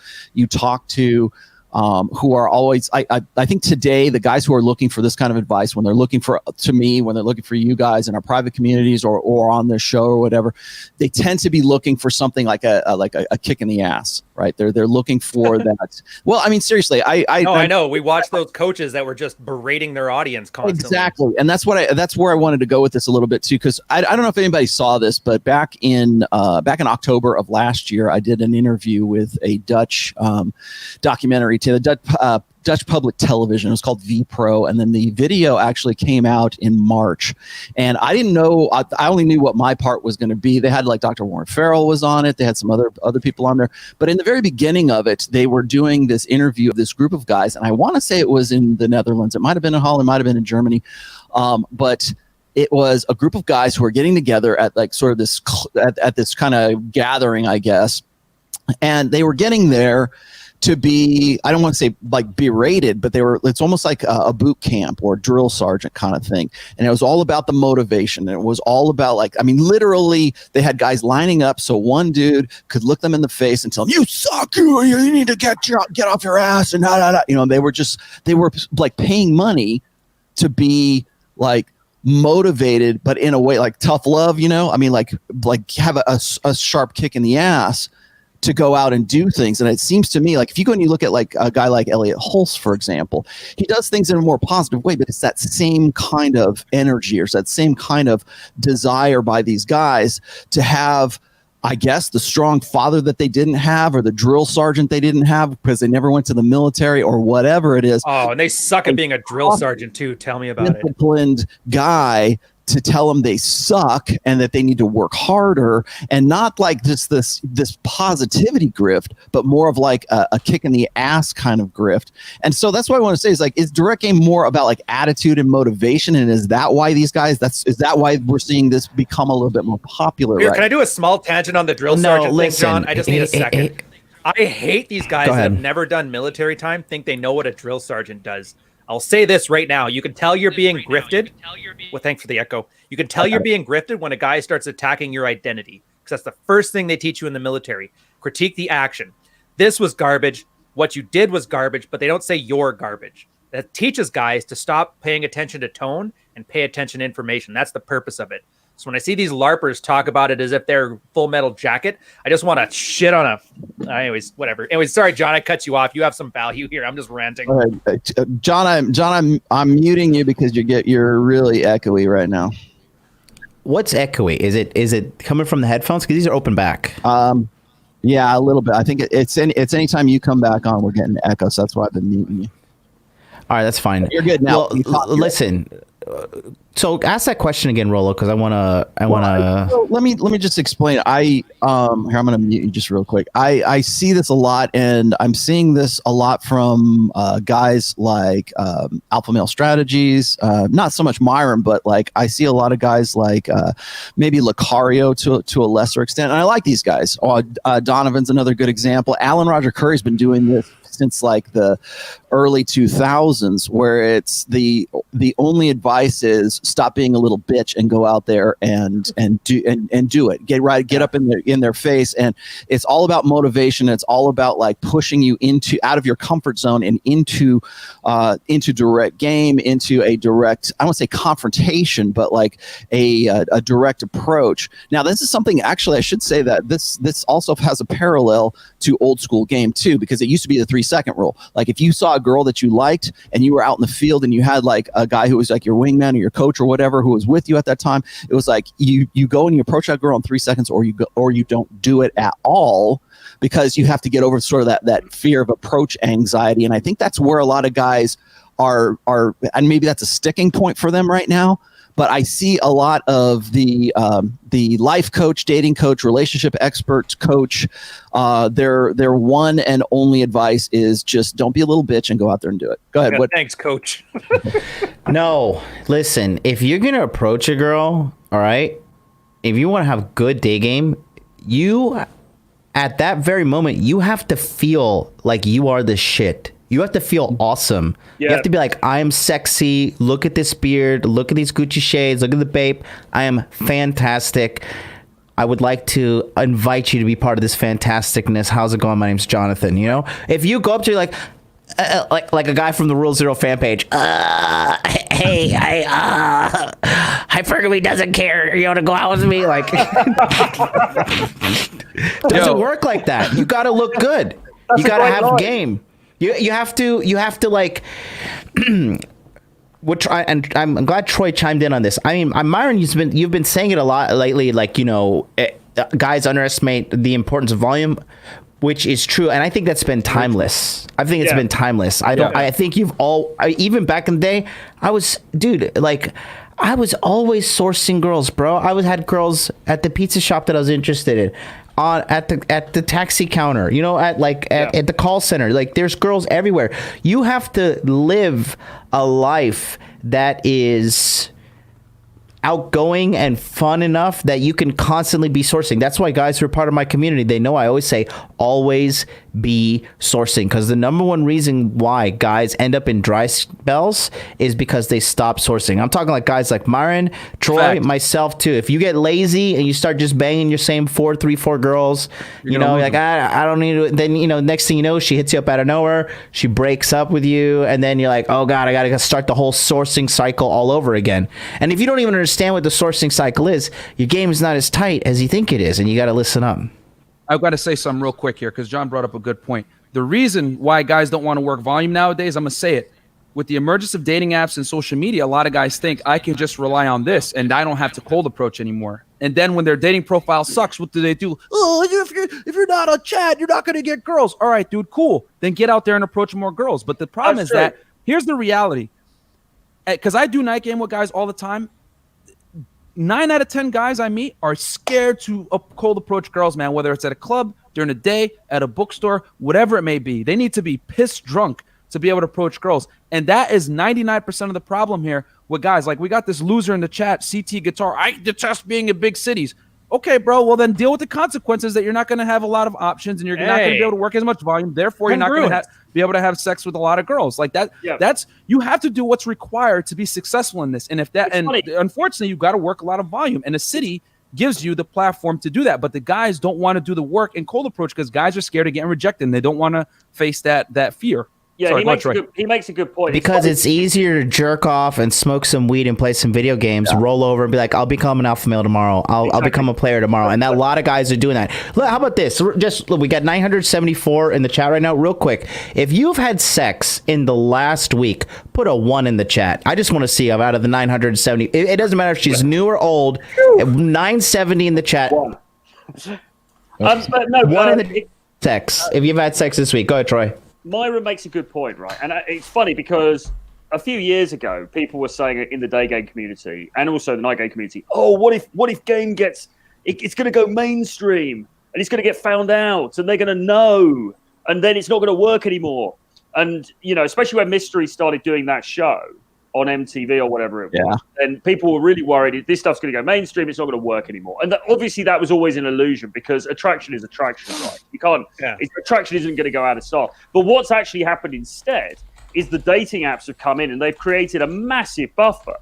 [SPEAKER 3] talk to who are always, I think today the guys who are looking for this kind of advice, when they're looking for when they're looking for you guys in our private communities or on this show or whatever, they tend to be looking for something like a kick in the ass, right? They're looking for that. Well, I mean, seriously, I
[SPEAKER 6] know. We watched those coaches that were just berating their audience constantly.
[SPEAKER 3] Exactly, and that's where I wanted to go with this a little bit too, because I don't know if anybody saw this, but back in October of last year, I did an interview with a Dutch documentary to the Dutch public television. It was called V-Pro, and then the video actually came out in March. And I didn't know, I only knew what my part was going to be. They had like Dr. Warren Farrell was on it. They had some other people on there. But in the very beginning of it, they were doing this interview of this group of guys, and I want to say it was in the Netherlands. It might have been in Holland, might have been in Germany. But it was a group of guys who were getting together at like sort of this at this kind of gathering, I guess. And they were getting there to be, I don't want to say like berated, but it's almost like a boot camp or drill sergeant kind of thing. And it was all about the motivation. And it was all about literally they had guys lining up so one dude could look them in the face and tell them, you suck, you need to get off your ass and they were like paying money to be like motivated, but in a way like tough love, I mean, like have a sharp kick in the ass to go out and do things. And it seems to me like if you go and you look at like a guy like Elliot Hulse, for example, he does things in a more positive way, but it's that same kind of energy or that same kind of desire by these guys to have, I guess, the strong father that they didn't have or the drill sergeant they didn't have because they never went to the military or whatever it is.
[SPEAKER 6] Oh, and they suck at being a drill sergeant too. Tell me about it.
[SPEAKER 3] Disciplined guy to tell them they suck and that they need to work harder, and not like just this positivity grift, but more of like a kick in the ass kind of grift. And so that's what I want to say is like, is direct game more about like attitude and motivation? And is that why these guys, is that why we're seeing this become a little bit more popular?
[SPEAKER 6] Here, can I do a small tangent on the drill sergeant thing, John? I just need a second. I hate these guys that have never done military time think they know what a drill sergeant does. I'll say this right now. You can tell you're being grifted. Well, thanks for the echo. You can tell you're being grifted when a guy starts attacking your identity, because that's the first thing they teach you in the military. Critique the action. This was garbage. What you did was garbage, but they don't say you're garbage. That teaches guys to stop paying attention to tone and pay attention to information. That's the purpose of it. So when I see these LARPers talk about it as if they're Full Metal Jacket, I just want to shit on anyways, whatever. Anyways, sorry, John, I cut you off. You have some value here. I'm just ranting.
[SPEAKER 3] All right. John, I'm muting you because you're really echoey right now.
[SPEAKER 2] What's echoey? Is it coming from the headphones? Because these are open back.
[SPEAKER 3] Yeah, a little bit. I think it's anytime you come back on, we're getting echo. So that's why I've been muting you.
[SPEAKER 2] All right, that's fine.
[SPEAKER 3] You're good now.
[SPEAKER 2] Well, listen. So ask that question again, Rollo, because I wanna.
[SPEAKER 3] Let me just explain. Here, I'm gonna mute you just real quick. I see this a lot, and I'm seeing this a lot from guys like Alpha Male Strategies. Not so much Myron, but like I see a lot of guys like maybe Lucario to a lesser extent, and I like these guys. Donovan's another good example. Alan Roger Curry's been doing this since like the early 2000s, where it's the only advice is stop being a little bitch and go out there and do it. Get up in their face, and it's all about motivation. It's all about like pushing you out of your comfort zone and into direct game, into a direct, I don't want to say confrontation, but like a direct approach. Now, this is something actually I should say that this also has a parallel to old school game too, because it used to be the 3-second rule. Like if you saw a girl that you liked and you were out in the field and you had like a guy who was like your wingman or your coach or whatever who was with you at that time, it was like you go and you approach that girl in 3 seconds, or you don't do it at all, because you have to get over sort of that fear of approach anxiety. And I think that's where a lot of guys are, and maybe that's a sticking point for them right now. But I see a lot of the life coach, dating coach, relationship expert coach. Their one and only advice is just don't be a little bitch and go out there and do it. Go ahead.
[SPEAKER 6] Yeah, thanks, coach.
[SPEAKER 2] No, listen. If you're gonna approach a girl, all right, if you want to have good day game, you at that very moment you have to feel like you are the shit. You have to feel awesome.
[SPEAKER 5] Yeah.
[SPEAKER 2] You have to be like, I am sexy. Look at this beard. Look at these Gucci shades. Look at the babe. I am fantastic. I would like to invite you to be part of this fantasticness. How's it going? My name's Jonathan. You know, if you go up to like a guy from the Rule Zero fan page. Hey, hypergamy doesn't care. You want to go out with me? Like, doesn't work like that. You got to look good. You got to have game. You have to like. Which and I'm glad Troy chimed in on this. I mean, Myron, you've been saying it a lot lately. Like, you know, guys underestimate the importance of volume, which is true, and I think that's been timeless. I think it's been timeless. I think even back in the day, I was always sourcing girls, bro. I had girls at the pizza shop that I was interested in. At the taxi counter, you know, at the call center, like there's girls everywhere. You have to live a life that is outgoing and fun enough that you can constantly be sourcing. That's why guys who are part of my community, they know I always say always be sourcing, because the number one reason why guys end up in dry spells is because they stop sourcing. I'm talking like guys like Myron, Troy, myself too. If you get lazy and you start just banging your same 4 girls, you know, like I don't need to, then, you know, next thing you know, she hits you up out of nowhere, she breaks up with you, and then you're like, oh God, I gotta start the whole sourcing cycle all over again. And if you don't even understand what the sourcing cycle is, your game is not as tight as you think it is, and you got to listen up.
[SPEAKER 1] I've got to say something real quick here because John brought up a good point. The reason why guys don't want to work volume nowadays, I'm going to say it. With the emergence of dating apps and social media, a lot of guys think I can just rely on this and I don't have to cold approach anymore. And then when their dating profile sucks, what do? Oh, if you're not on chat, you're not going to get girls. All right, dude, cool. Then get out there and approach more girls. But the problem is that here's the reality. Because I do night game with guys all the time. 9 out of 10 guys I meet are scared to cold approach girls, man, whether it's at a club, during the day, at a bookstore, whatever it may be. They need to be pissed drunk to be able to approach girls. And that is 99% of the problem here with guys. Like, we got this loser in the chat, CT Guitar. I detest being in big cities. Okay, bro, well, then deal with the consequences that you're not going to have a lot of options and you're not going to be able to work as much volume. Therefore, you're not going to be able to have sex with a lot of girls. Like that. Yeah. That's, you have to do what's required to be successful in this. And if that, unfortunately, you've got to work a lot of volume. And the city gives you the platform to do that. But the guys don't want to do the work in cold approach because guys are scared of getting rejected and they don't want to face that fear.
[SPEAKER 5] Yeah, sorry, he makes a good point.
[SPEAKER 2] Because it's easier to jerk off and smoke some weed and play some video games, roll over and be like, I'll become an alpha male tomorrow. I'll become a player tomorrow. And that a lot of guys are doing that. Look, how about this? We got 974 in the chat right now. Real quick. If you've had sex in the last week, put a 1 in the chat. I just want to see out of the 970. It doesn't matter if she's new or old. 970 in the chat. 1 in the sex. If you've had sex this week. Go ahead, Troy.
[SPEAKER 5] Myron makes a good point, right? And it's funny because a few years ago, people were saying in the day game community and also the night game community, oh, what if game gets, it's going to go mainstream and it's going to get found out and they're going to know and then it's not going to work anymore. And, you know, especially when Mystery started doing that show on MTV or whatever it was, and people were really worried this stuff's going to go mainstream, it's not going to work anymore. And obviously that was always an illusion because attraction is attraction, right? You can't, attraction isn't going to go out of style. But what's actually happened instead is the dating apps have come in and they've created a massive buffer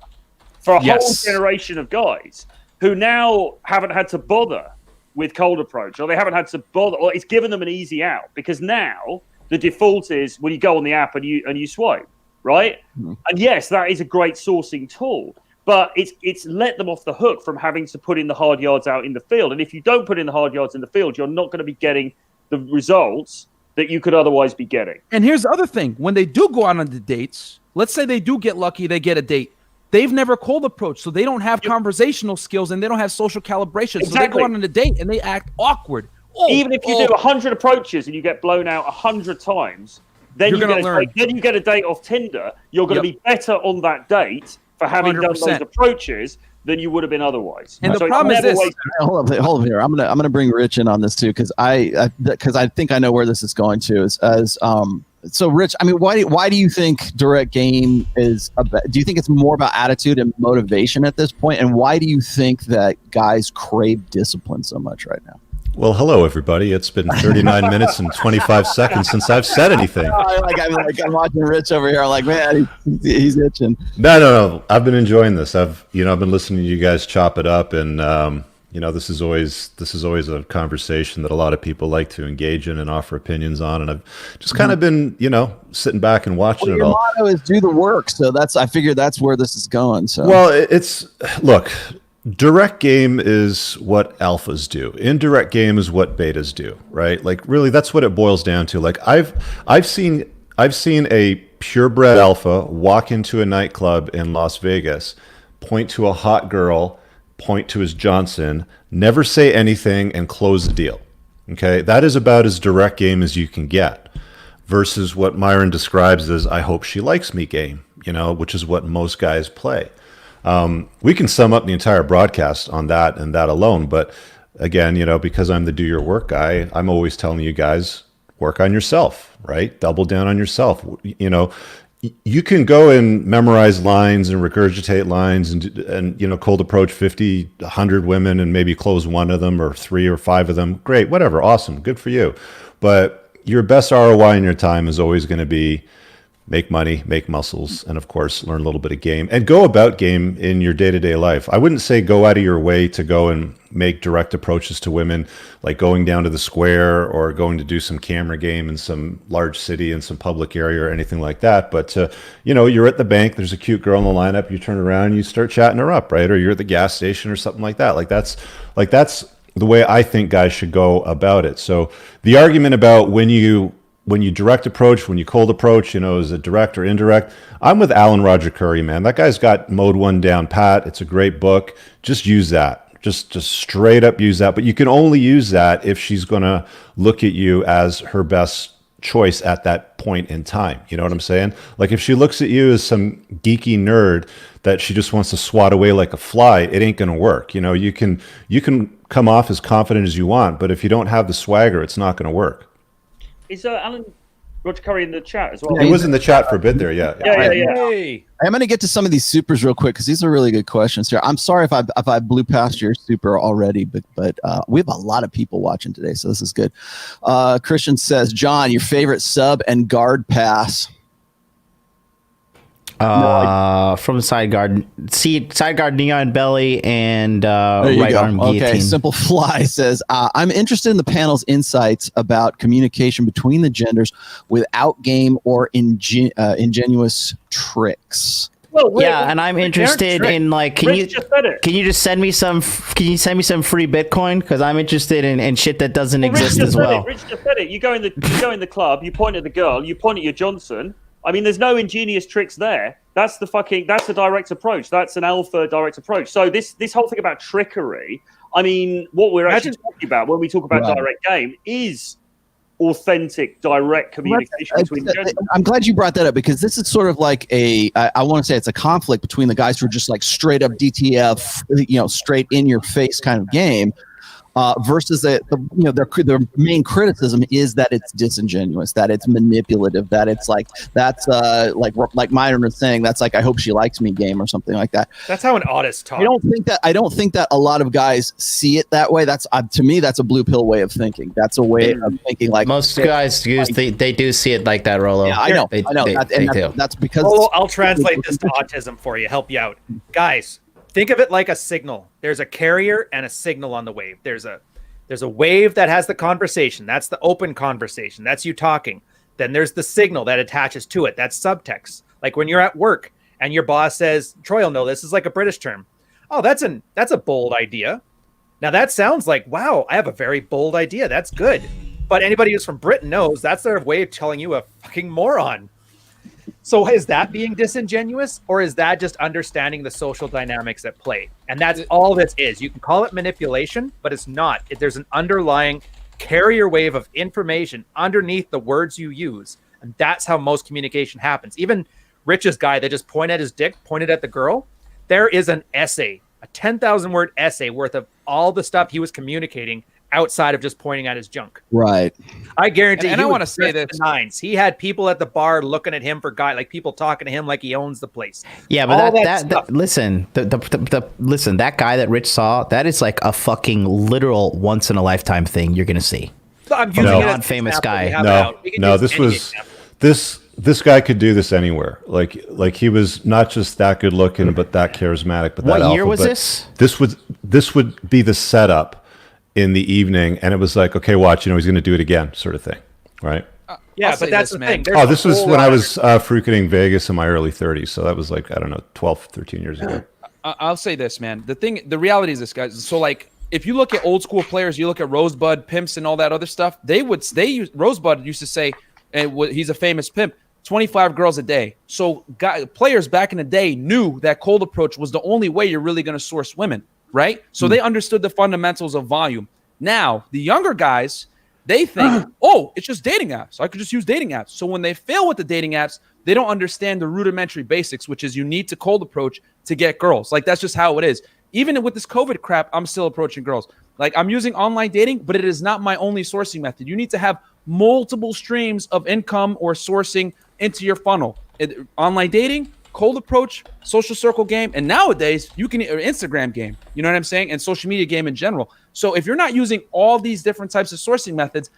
[SPEAKER 5] for a whole generation of guys who now haven't had to bother with cold approach, or they haven't had to bother, or it's given them an easy out because now the default is when you go on the app and you swipe. Right? Mm-hmm. And yes, that is a great sourcing tool, but it's let them off the hook from having to put in the hard yards out in the field. And if you don't put in the hard yards in the field, you're not going to be getting the results that you could otherwise be getting.
[SPEAKER 1] And here's the other thing. When they do go out on the dates, let's say they do get lucky, they get a date. They've never cold approached, so they don't have conversational skills and they don't have social calibration. So they go out on a date and they act awkward.
[SPEAKER 5] Even if you do 100 approaches and you get blown out 100 times, then you get a date off Tinder. You're going to be better on that date for having 100%. Done those approaches than you would have been otherwise.
[SPEAKER 1] And the problem is this.
[SPEAKER 3] Hold up here. I'm gonna bring Rich in on this too because I think I know where this is going to. So Rich, I mean, why do you think direct game is? Do you think it's more about attitude and motivation at this point? And why do you think that guys crave discipline so much right now?
[SPEAKER 4] Well, hello, everybody. It's been 39 minutes and 25 seconds since I've said anything.
[SPEAKER 3] I'm watching Rich over here. I'm like, man, he's itching.
[SPEAKER 4] No. I've been enjoying this. I've been listening to you guys chop it up, and this is always a conversation that a lot of people like to engage in and offer opinions on. And I've just kind of been, sitting back and watching it all.
[SPEAKER 3] Your motto is do the work, so I figured that's where this is going. So
[SPEAKER 4] well, look. Direct game is what alphas do. Indirect game is what betas do, right? Like really that's what it boils down to. Like I've seen a purebred alpha walk into a nightclub in Las Vegas, point to a hot girl, point to his Johnson, never say anything and close the deal. Okay? That is about as direct game as you can get versus what Myron describes as I hope she likes me game, which is what most guys play. We can sum up the entire broadcast on that and that alone. But again, because I'm the do your work guy, I'm always telling you guys, work on yourself, right? Double down on yourself. You can go and memorize lines and regurgitate lines and cold approach 50, 100 women and maybe close one of them or 3 or 5 of them. Great, whatever. Awesome. Good for you. But your best ROI in your time is always going to be make money, make muscles, and of course, learn a little bit of game and go about game in your day-to-day life. I wouldn't say go out of your way to go and make direct approaches to women, like going down to the square or going to do some camera game in some large city in some public area or anything like that. But, you're at the bank, there's a cute girl in the lineup, you turn around and you start chatting her up, right? Or you're at the gas station or something like that. That's the way I think guys should go about it. So the argument about when you direct approach, when you cold approach, is it direct or indirect? I'm with Alan Roger Curry, man. That guy's got Mode 1 down pat. It's a great book. Just use that. Just straight up use that. But you can only use that if she's going to look at you as her best choice at that point in time. You know what I'm saying? Like if she looks at you as some geeky nerd that she just wants to swat away like a fly, it ain't going to work. You can come off as confident as you want, but if you don't have the swagger, it's not going to work.
[SPEAKER 5] Is Alan Roger Curry in the chat as well?
[SPEAKER 4] Yeah, he was in the chat for a bit there, yeah.
[SPEAKER 5] Yeah.
[SPEAKER 6] Hey.
[SPEAKER 3] I'm going to get to some of these supers real quick because these are really good questions here. I'm sorry if I blew past your super already, but we have a lot of people watching today, so this is good. Christian says, John, your favorite sub and guard pass?
[SPEAKER 2] From the side guard, neon belly, and right arm guillotine.
[SPEAKER 3] Okay, Simple Fly says, I'm interested in the panel's insights about communication between the genders without game or ingenuous tricks.
[SPEAKER 5] Well,
[SPEAKER 2] and I'm interested in can you just send me some free Bitcoin because I'm interested in shit that doesn't exist as well.
[SPEAKER 5] Rich just said it. You go in the club, you point at the girl, you point at your Johnson. I mean, there's no ingenious tricks there. That's a direct approach. That's an alpha direct approach. So this whole thing about trickery, I mean, what we're actually talking about when we talk about direct game is authentic, direct communication between genders.
[SPEAKER 3] I'm glad you brought that up because this is sort of like I want to say it's a conflict between the guys who are just like straight up DTF, straight in your face kind of game. Versus their main criticism is that it's disingenuous, that it's manipulative, that it's like Myron was saying, that's like I hope she likes me game or something like that.
[SPEAKER 6] That's how an autist talks.
[SPEAKER 3] I don't think that a lot of guys see it that way. That's to me that's a blue pill way of thinking. That's a way of thinking like
[SPEAKER 2] most guys they do see it like that, Rollo.
[SPEAKER 3] Yeah, I know.
[SPEAKER 2] They do.
[SPEAKER 3] That's because
[SPEAKER 6] Rollo, I'll translate this to autism for you. Help you out, guys. Think of it like a signal. There's a carrier and a signal on the wave. There's a wave that has the conversation. That's the open conversation. That's you talking. Then there's the signal that attaches to it. That's subtext. Like when you're at work and your boss says, Troy will know this is like a British term. Oh, that's a bold idea. Now that sounds like, wow, I have a very bold idea. That's good. But anybody who's from Britain knows that's their way of telling you a fucking moron. So is that being disingenuous or is that just understanding the social dynamics at play? And that's all this is. You can call it manipulation, but it's not. There's an underlying carrier wave of information underneath the words you use. And that's how most communication happens. Even Rich's guy that just pointed at his dick, pointed at the girl, there is an essay, a 10,000 word essay worth of all the stuff he was communicating outside of just pointing at his junk.
[SPEAKER 3] Right.
[SPEAKER 6] I guarantee.
[SPEAKER 1] And I
[SPEAKER 6] want
[SPEAKER 1] wanna say
[SPEAKER 6] this:
[SPEAKER 1] this.
[SPEAKER 6] nines. He had people at the bar looking at him for like people talking to him like he owns the place.
[SPEAKER 2] Yeah, but
[SPEAKER 6] All
[SPEAKER 2] that listen, listen, that guy that Rich saw, that is like a fucking literal once in a lifetime thing you're gonna see.
[SPEAKER 6] I'm
[SPEAKER 2] From
[SPEAKER 6] using
[SPEAKER 2] a
[SPEAKER 6] it as
[SPEAKER 2] non-famous
[SPEAKER 6] example.
[SPEAKER 2] guy.
[SPEAKER 6] We have it
[SPEAKER 4] No,
[SPEAKER 6] out. We can
[SPEAKER 4] no,
[SPEAKER 6] use
[SPEAKER 4] this
[SPEAKER 6] any
[SPEAKER 4] was
[SPEAKER 6] example.
[SPEAKER 4] this guy could do this anywhere. Like he was not just that good looking, but that charismatic. But
[SPEAKER 2] What
[SPEAKER 4] that
[SPEAKER 2] year
[SPEAKER 4] alpha.
[SPEAKER 2] was
[SPEAKER 4] But
[SPEAKER 2] this?
[SPEAKER 4] This would be the setup in the evening, and it was like, okay, watch, he's going to do it again, sort of thing, right?
[SPEAKER 6] Yeah,
[SPEAKER 1] I'll say
[SPEAKER 6] but that's
[SPEAKER 1] this,
[SPEAKER 6] the
[SPEAKER 1] man.
[SPEAKER 6] thing. There's
[SPEAKER 4] Oh,
[SPEAKER 6] a
[SPEAKER 4] this was
[SPEAKER 6] whole
[SPEAKER 4] when I
[SPEAKER 6] lot
[SPEAKER 4] was frequenting Vegas in my early 30s, so that was like, I don't know, 12, 13 years ago.
[SPEAKER 1] I'll say this, man. The reality is this, guys. So like, if you look at old school players, you look at Rosebud pimps and all that other stuff. Rosebud used to say, and he's a famous pimp, 25 girls a day. So players back in the day knew that cold approach was the only way you're really going to source women, right? So they understood the fundamentals of volume. Now the younger guys, they think, oh, it's just dating apps. I could just use dating apps. So when they fail with the dating apps, they don't understand the rudimentary basics, which is you need to cold approach to get girls. Like, that's just how it is. Even with this COVID crap, I'm still approaching girls. Like, I'm using online dating, but it is not my only sourcing method. You need to have multiple streams of income or sourcing into your funnel. Online dating, cold approach, social circle game, and nowadays you can Instagram game. You know what I'm saying? And social media game in general. So if you're not using all these different types of sourcing methods,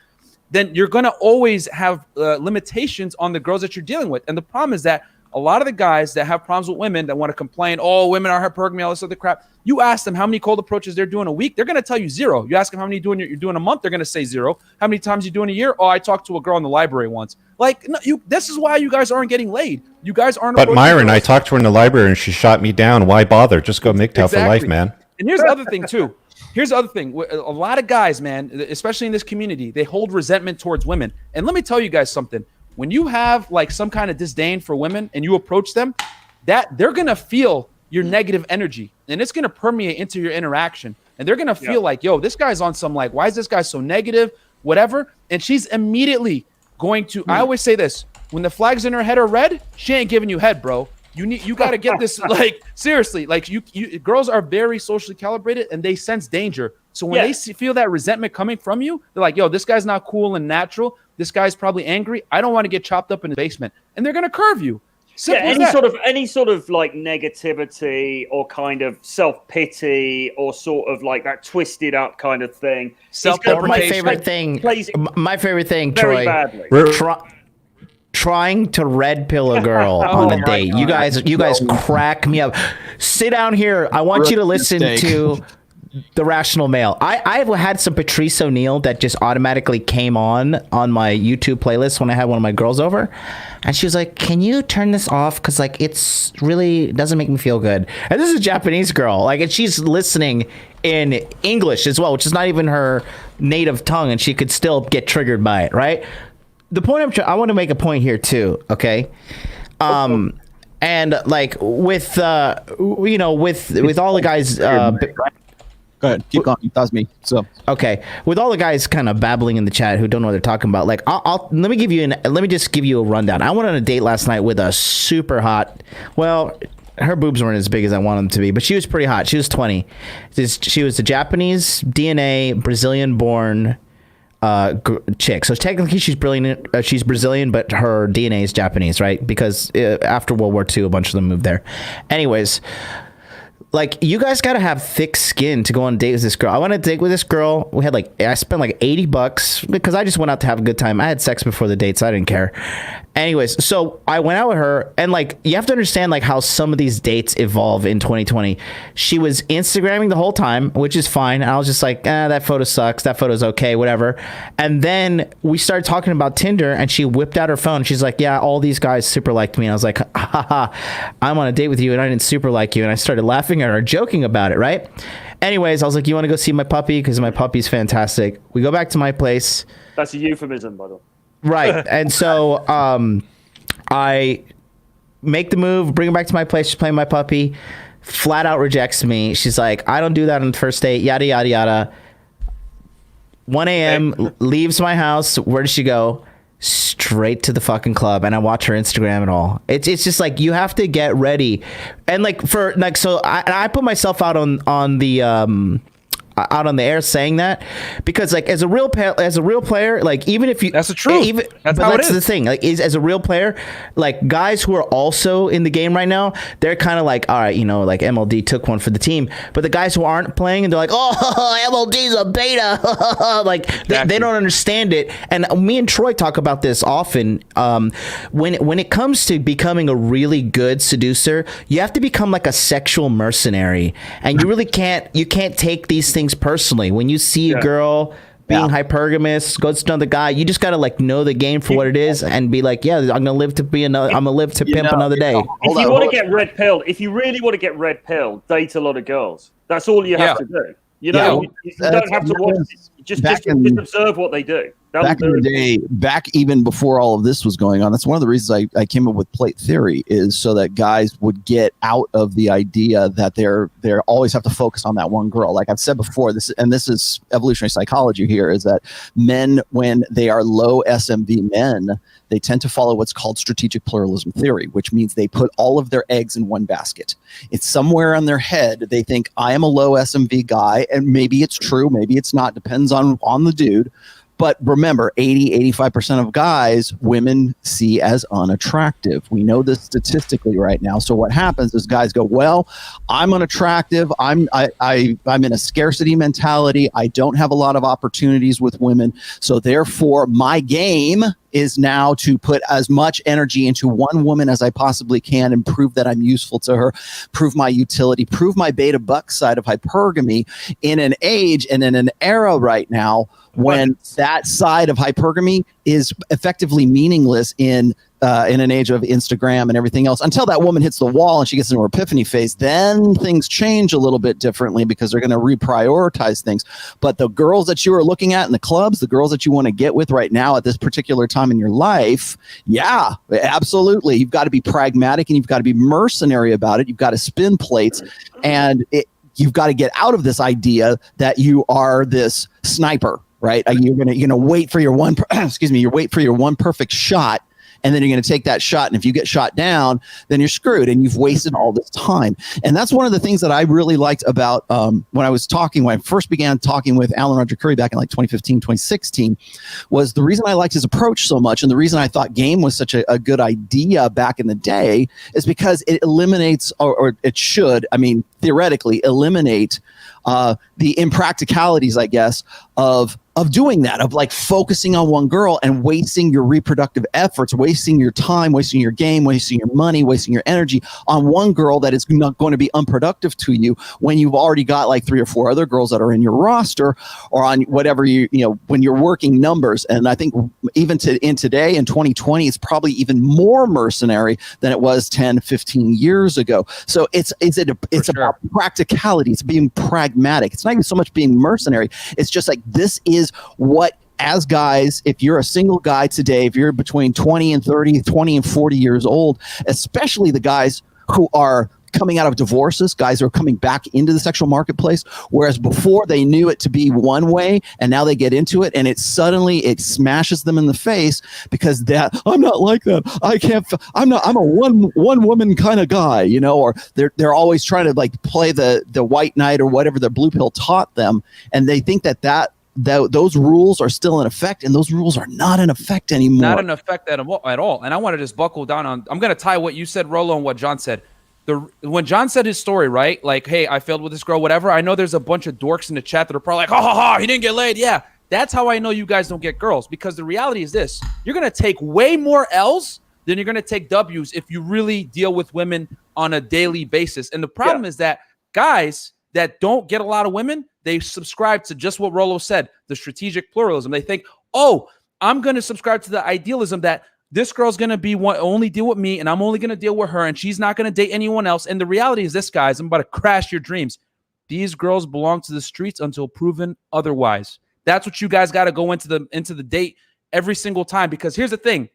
[SPEAKER 1] then you're going to always have limitations on the girls that you're dealing with. And the problem is that a lot of the guys that have problems with women that want to complain, oh, women are hypergamy, all this other crap. You ask them how many cold approaches they're doing a week, they're going to tell you 0. You ask them how many you're doing a month, they're going to say 0. How many times you doing a year? Oh, I talked to a girl in the library once. Like, no, this is why you guys aren't getting laid. You guys aren't.
[SPEAKER 4] But Myron,
[SPEAKER 1] girls.
[SPEAKER 4] I talked to her in the library and she shot me down. Why bother? Just go MGTOW for life, man.
[SPEAKER 1] And here's the other thing too. Here's the other thing. A lot of guys, man, especially in this community, they hold resentment towards women. And let me tell you guys something. When you have like some kind of disdain for women and you approach them, that they're going to feel your negative energy and it's going to permeate into your interaction. And they're going to feel like, yo, this guy's on some like, why is this guy so negative? Whatever. And she's immediately going to, I always say this, when the flags in her head are red, she ain't giving you head, bro. You got to get this, like, seriously, like you girls are very socially calibrated and they sense danger. So when they feel that resentment coming from you, they're like, yo, this guy's not cool and natural. This guy's probably angry. I don't want to get chopped up in the basement. And they're going to curve you. Simple as that.
[SPEAKER 5] Any sort of like negativity or kind of self-pity or sort of like that twisted up kind of thing.
[SPEAKER 2] Or my favorite thing,
[SPEAKER 5] very
[SPEAKER 2] Troy.
[SPEAKER 5] badly.
[SPEAKER 2] Trying to red pill a girl on a date. You guys crack me up. Sit down here. I want you to listen to The Rational Male. I've had some Patrice O'Neill that just automatically came on my YouTube playlist when I had one of my girls over, and she was like, "Can you turn this off? Because like it's really doesn't make me feel good." And this is a Japanese girl, like, and she's listening in English as well, which is not even her native tongue, and she could still get triggered by it, right? The point I want to make a point here too, okay? And like with with all the guys
[SPEAKER 3] Go ahead, keep going. That was me. So
[SPEAKER 2] okay, with all the guys kind of babbling in the chat who don't know what they're talking about, like let me just give you a rundown. I went on a date last night with a super hot, well, her boobs weren't as big as I wanted them to be, but she was pretty hot. She was 20. She was a Japanese DNA, Brazilian born chick. So technically she's brilliant. She's Brazilian, but her DNA is Japanese, right? Because after World War II, a bunch of them moved there. Anyways, like, you guys got to have thick skin to go on a date with this girl. I went on a date with this girl. I spent like $80 because I just went out to have a good time. I had sex before the date, so I didn't care. Anyways, so I went out with her, and like, you have to understand like how some of these dates evolve in 2020. She was Instagramming the whole time, which is fine. And I was just like, that photo sucks. That photo's okay, whatever. And then we started talking about Tinder, and she whipped out her phone. She's like, yeah, all these guys super liked me. And I was like, haha, I'm on a date with you, and I didn't super like you. And I started laughing at her, joking about it, right? Anyways, I was like, you want to go see my puppy? Because my puppy's fantastic. We go back to my place.
[SPEAKER 5] That's a euphemism, by the way.
[SPEAKER 2] Right. And so I make the move, bring her back to my place. She's playing my puppy. Flat out rejects me. She's like, I don't do that on the first date. Yada, yada, yada. 1 a.m. leaves my house. Where does she go? Straight to the fucking club. And I watch her Instagram and all. It's just like, you have to get ready. And like, for like, so I put myself out on the out on the air saying that, because like as a real player, like even if you
[SPEAKER 1] that's the truth. That's how it is.
[SPEAKER 2] The thing. Like as a real player, like guys who are also in the game right now, they're kind of like, all right, you know, like MLD took one for the team, but the guys who aren't playing and they're like, oh, MLD's a beta, like they don't understand it. And me and Troy talk about this often. When it comes to becoming a really good seducer, you have to become like a sexual mercenary, and you can't take these things personally. When you see a girl being hypergamous, goes to another guy, you just gotta like know the game for what it is and be like, yeah, I'm gonna live to pimp another day.
[SPEAKER 5] If you want to get red pilled, if you really want to get red pilled, date a lot of girls. That's all you have to do. You know, you don't have to watch. Just observe what they do.
[SPEAKER 3] Back in the day, back even before all of this was going on, that's one of the reasons I came up with plate theory, is so that guys would get out of the idea that they're always have to focus on that one girl. Like I've said before, this is evolutionary psychology here, is that men, when they are low SMV men, they tend to follow what's called strategic pluralism theory, which means they put all of their eggs in one basket. It's somewhere in their head. They think, I am a low SMV guy, and maybe it's true, maybe it's not, depends on the dude. But remember, 85% of guys, women see as unattractive. We know this statistically right now. So what happens is guys go, well, I'm unattractive. I'm in a scarcity mentality. I don't have a lot of opportunities with women. So therefore, my game is now to put as much energy into one woman as I possibly can and prove that I'm useful to her, prove my utility, prove my beta buck side of hypergamy in an age and in an era right now when that side of hypergamy is effectively meaningless in an age of Instagram and everything else, until that woman hits the wall and she gets into her epiphany phase. Then things change a little bit differently because they're going to reprioritize things. But the girls that you are looking at in the clubs, the girls that you want to get with right now at this particular time in your life, yeah, absolutely. You've got to be pragmatic and you've got to be mercenary about it. You've got to spin plates, and you've got to get out of this idea that you are this sniper, right? You're gonna wait for your one perfect shot, and then you're going to take that shot. And if you get shot down, then you're screwed and you've wasted all this time. And that's one of the things that I really liked about when I first began talking with Alan Roger Curry back in like 2015, 2016, was the reason I liked his approach so much. And the reason I thought game was such a good idea back in the day is because it eliminates, or it should, theoretically eliminate the impracticalities, I guess, of doing that, of like focusing on one girl and wasting your reproductive efforts, wasting your time, wasting your game, wasting your money, wasting your energy on one girl that is not going to be unproductive to you when you've already got like 3 or 4 other girls that are in your roster or on whatever when you're working numbers. And I think even in today in 2020, it's probably even more mercenary than it was 10, 15 years ago. So it's about practicality. It's being pragmatic. It's not even so much being mercenary. It's just like, this is what, as guys, if you're a single guy today, if you're between 20 and 30, 20 and 40 years old, especially the guys who are coming out of divorces, guys who are coming back into the sexual marketplace, whereas before they knew it to be one way, and now they get into it and it smashes them in the face because I'm not like that. I'm a one woman kind of guy, or they're always trying to like play the white knight or whatever the blue pill taught them, and they think that those rules are still in effect, and those rules are not in effect anymore.
[SPEAKER 1] Not in effect at all. And I want to just buckle down on, I'm going to tie what you said, Rollo, and what John said. When John said his story, right? Like, hey, I failed with this girl, whatever. I know there's a bunch of dorks in the chat that are probably like, ha, he didn't get laid. Yeah, that's how I know you guys don't get girls, because the reality is this. You're going to take way more L's than you're going to take W's if you really deal with women on a daily basis. And the problem is that guys that don't get a lot of women, they subscribe to just what Rollo said, the strategic pluralism. They think, oh, I'm going to subscribe to the idealism that this girl's going to only deal with me, and I'm only going to deal with her, and she's not going to date anyone else. And the reality is this, guys, I'm about to crash your dreams. These girls belong to the streets until proven otherwise. That's what you guys got to go into the date every single time, because here's the thing.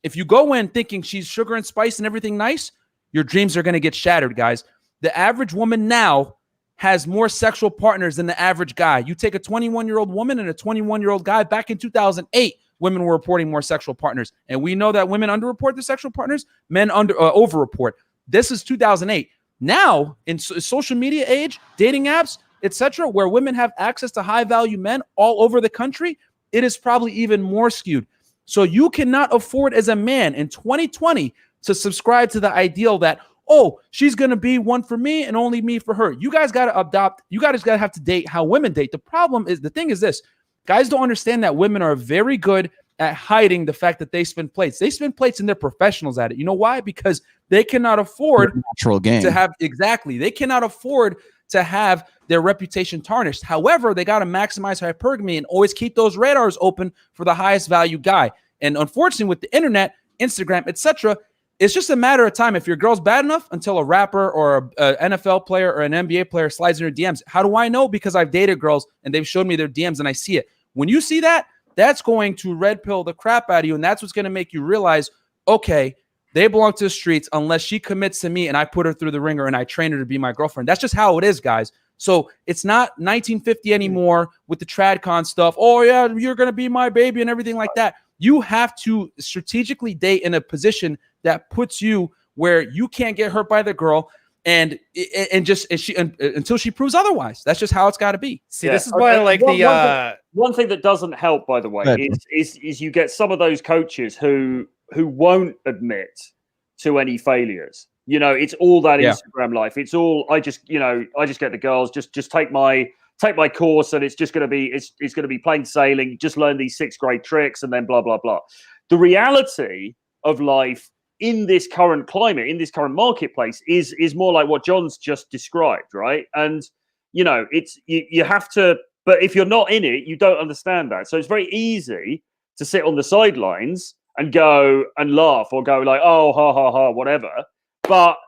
[SPEAKER 1] If you go in thinking she's sugar and spice and everything nice, your dreams are going to get shattered, guys. The average woman now has more sexual partners than the average guy. You take a 21-year-old woman and a 21-year-old guy, back in 2008, women were reporting more sexual partners. And we know that women underreport their sexual partners, men overreport. This is 2008. Now, in social media age, dating apps, etc., where women have access to high value men all over the country, it is probably even more skewed. So you cannot afford as a man in 2020 to subscribe to the ideal that, oh, she's going to be one for me and only me for her. You guys got to adopt, you guys got to have to date how women date. The thing is this, guys don't understand that women are very good at hiding the fact that they spin plates. They spin plates and they're professionals at it. You know why? Because they cannot afford
[SPEAKER 3] natural game
[SPEAKER 1] to have, exactly. They cannot afford to have their reputation tarnished. However, they got to maximize hypergamy and always keep those radars open for the highest value guy. And unfortunately, with the internet, Instagram, etc., it's just a matter of time. If your girl's bad enough until a rapper or an NFL player or an NBA player slides in her DMs. How do I know? Because I've dated girls and they've showed me their DMs and I see it. When you see that, that's going to red pill the crap out of you. And that's what's going to make you realize, okay, they belong to the streets unless she commits to me and I put her through the ringer and I train her to be my girlfriend. That's just how it is, guys. So it's not 1950 anymore with the TradCon stuff. Oh, yeah, you're going to be my baby and everything like that. You have to strategically date in a position that puts you where you can't get hurt by the girl and until she proves otherwise. That's just how it's got to be.
[SPEAKER 6] See, this is why I like
[SPEAKER 5] one thing that doesn't help, by the way, is you get some of those coaches who won't admit to any failures. You know, it's all that Instagram life. It's all I just get the girls, just take my course and it's just going to be it's going to be plain sailing. Just learn these 6 great tricks and then blah blah blah. The reality of life in this current climate, in this current marketplace, is more like what John's just described, right? And you know, it's you have to. But if you're not in it, you don't understand that. So it's very easy to sit on the sidelines and go and laugh or go like, oh, ha ha ha, whatever. But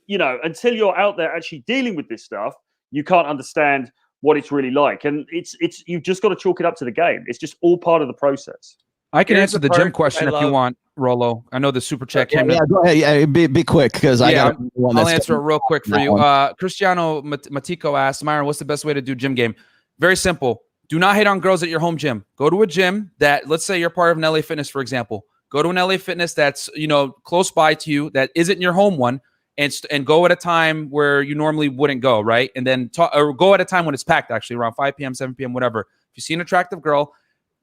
[SPEAKER 5] you know, until you're out there actually dealing with this stuff, you can't understand what it's really like. And it's you've just got to chalk it up to the game. It's just all part of the process.
[SPEAKER 1] I can answer the gym question if you want, Rollo. I know the super chat came in.
[SPEAKER 3] Yeah, go ahead. Yeah, be quick because
[SPEAKER 1] I'll answer it real quick for you. Cristiano Matico asked, Myron, what's the best way to do gym game? Very simple. Do not hate on girls at your home gym. Go to a gym that, let's say you're part of an LA Fitness, for example. Go to an LA Fitness that's, you know, close by to you, that isn't your home one, and go at a time where you normally wouldn't go, right? And then or go at a time when it's packed, actually, around 5 p.m., 7 p.m., whatever. If you see an attractive girl,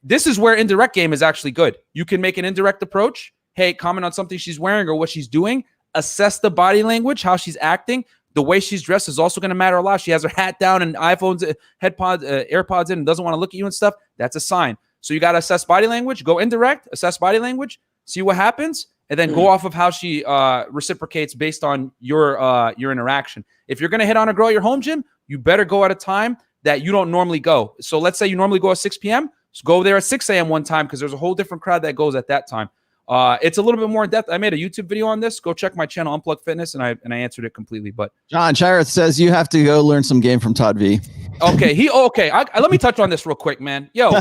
[SPEAKER 1] this is where indirect game is actually good. You can make an indirect approach. Hey, comment on something she's wearing or what she's doing. Assess the body language, how she's acting. The way she's dressed is also going to matter a lot. She has her hat down and iPhones, AirPods in and doesn't want to look at you and stuff. That's a sign. So you got to assess body language, go indirect, assess body language, see what happens, and then go off of how she reciprocates based on your interaction. If you're going to hit on a girl at your home gym, you better go at a time that you don't normally go. So let's say you normally go at 6 p.m., so go there at 6 a.m. one time because there's a whole different crowd that goes at that time. It's a little bit more in depth. I made a YouTube video on this. Go check my channel, Unplugged Fitness, and I answered it completely. But
[SPEAKER 3] John Chireth says you have to go learn some game from Todd V.
[SPEAKER 1] Okay, let me touch on this real quick, man. Yo,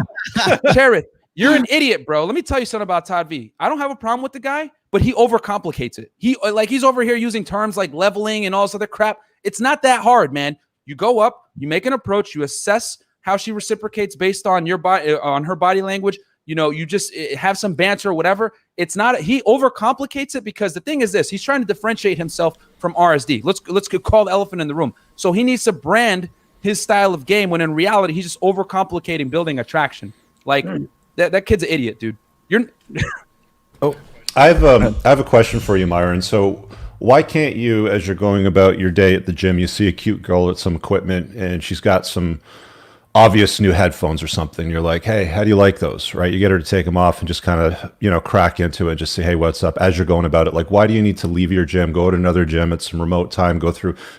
[SPEAKER 1] Chireth, you're an idiot, bro. Let me tell you something about Todd V. I don't have a problem with the guy, but he overcomplicates it. He's over here using terms like leveling and all this other crap. It's not that hard, man. You go up, you make an approach, you assess how she reciprocates based on your body, on her body language. You know, you just have some banter or whatever. It's not, he overcomplicates it because the thing is this, he's trying to differentiate himself from RSD. Let's call the elephant in the room. So he needs to brand his style of game when in reality, he's just overcomplicating building attraction. Like that kid's an idiot, dude.
[SPEAKER 4] I have a question for you, Myron. So why can't you, as you're going about your day at the gym, you see a cute girl at some equipment and she's got some obvious new headphones or something. You're like, hey, how do you like those? Right? You get her to take them off and just kind of, you know, crack into it. Just say, hey, what's up? As you're going about it, like, why do you need to leave your gym, go to another gym at some remote time,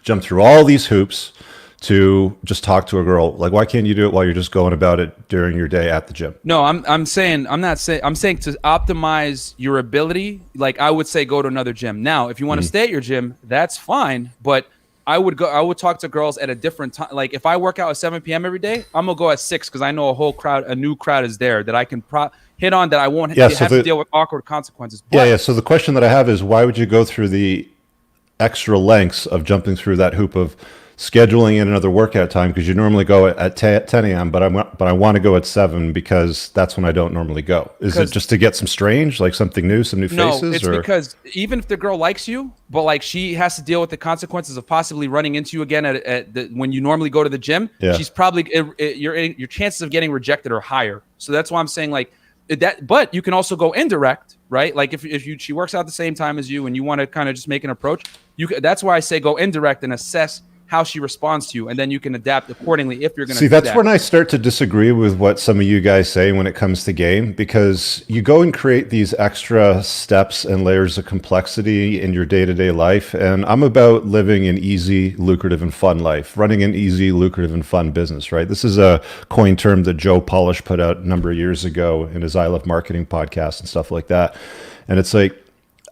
[SPEAKER 4] jump through all these hoops to just talk to a girl? Like, why can't you do it while you're just going about it during your day at the gym?
[SPEAKER 1] No, I'm saying to optimize your ability. Like, I would say go to another gym. Now, if you want to stay at your gym, that's fine. But I would talk to girls at a different time. Like if I work out at 7 p.m. every day, I'm gonna go at 6 because I know a new crowd is there that I can hit on, that I won't have to deal with awkward consequences. But,
[SPEAKER 4] So the question that I have is, why would you go through the extra lengths of jumping through that hoop of scheduling in another workout time because you normally go at 10 a.m. but I want to go at 7 because that's when I don't normally go. Is it just to get some strange, like something new, some new faces?
[SPEAKER 1] No, it's because even if the girl likes you, but like she has to deal with the consequences of possibly running into you again when you normally go to the gym, she's probably your chances of getting rejected are higher. So that's why I'm saying like that. But you can also go indirect, right? Like if she works out the same time as you and you want to kind of just make an approach, that's why I say go indirect and assess how she responds to you, and then you can adapt accordingly if you're going to
[SPEAKER 4] see. That's when I start to disagree with what some of you guys say when it comes to game, because you go and create these extra steps and layers of complexity in your day-to-day life, and I'm about living an easy, lucrative, and fun life, running an easy, lucrative, and fun business, right? This is a coined term that Joe Polish put out a number of years ago in his I Love Marketing podcast and stuff like that. And it's like,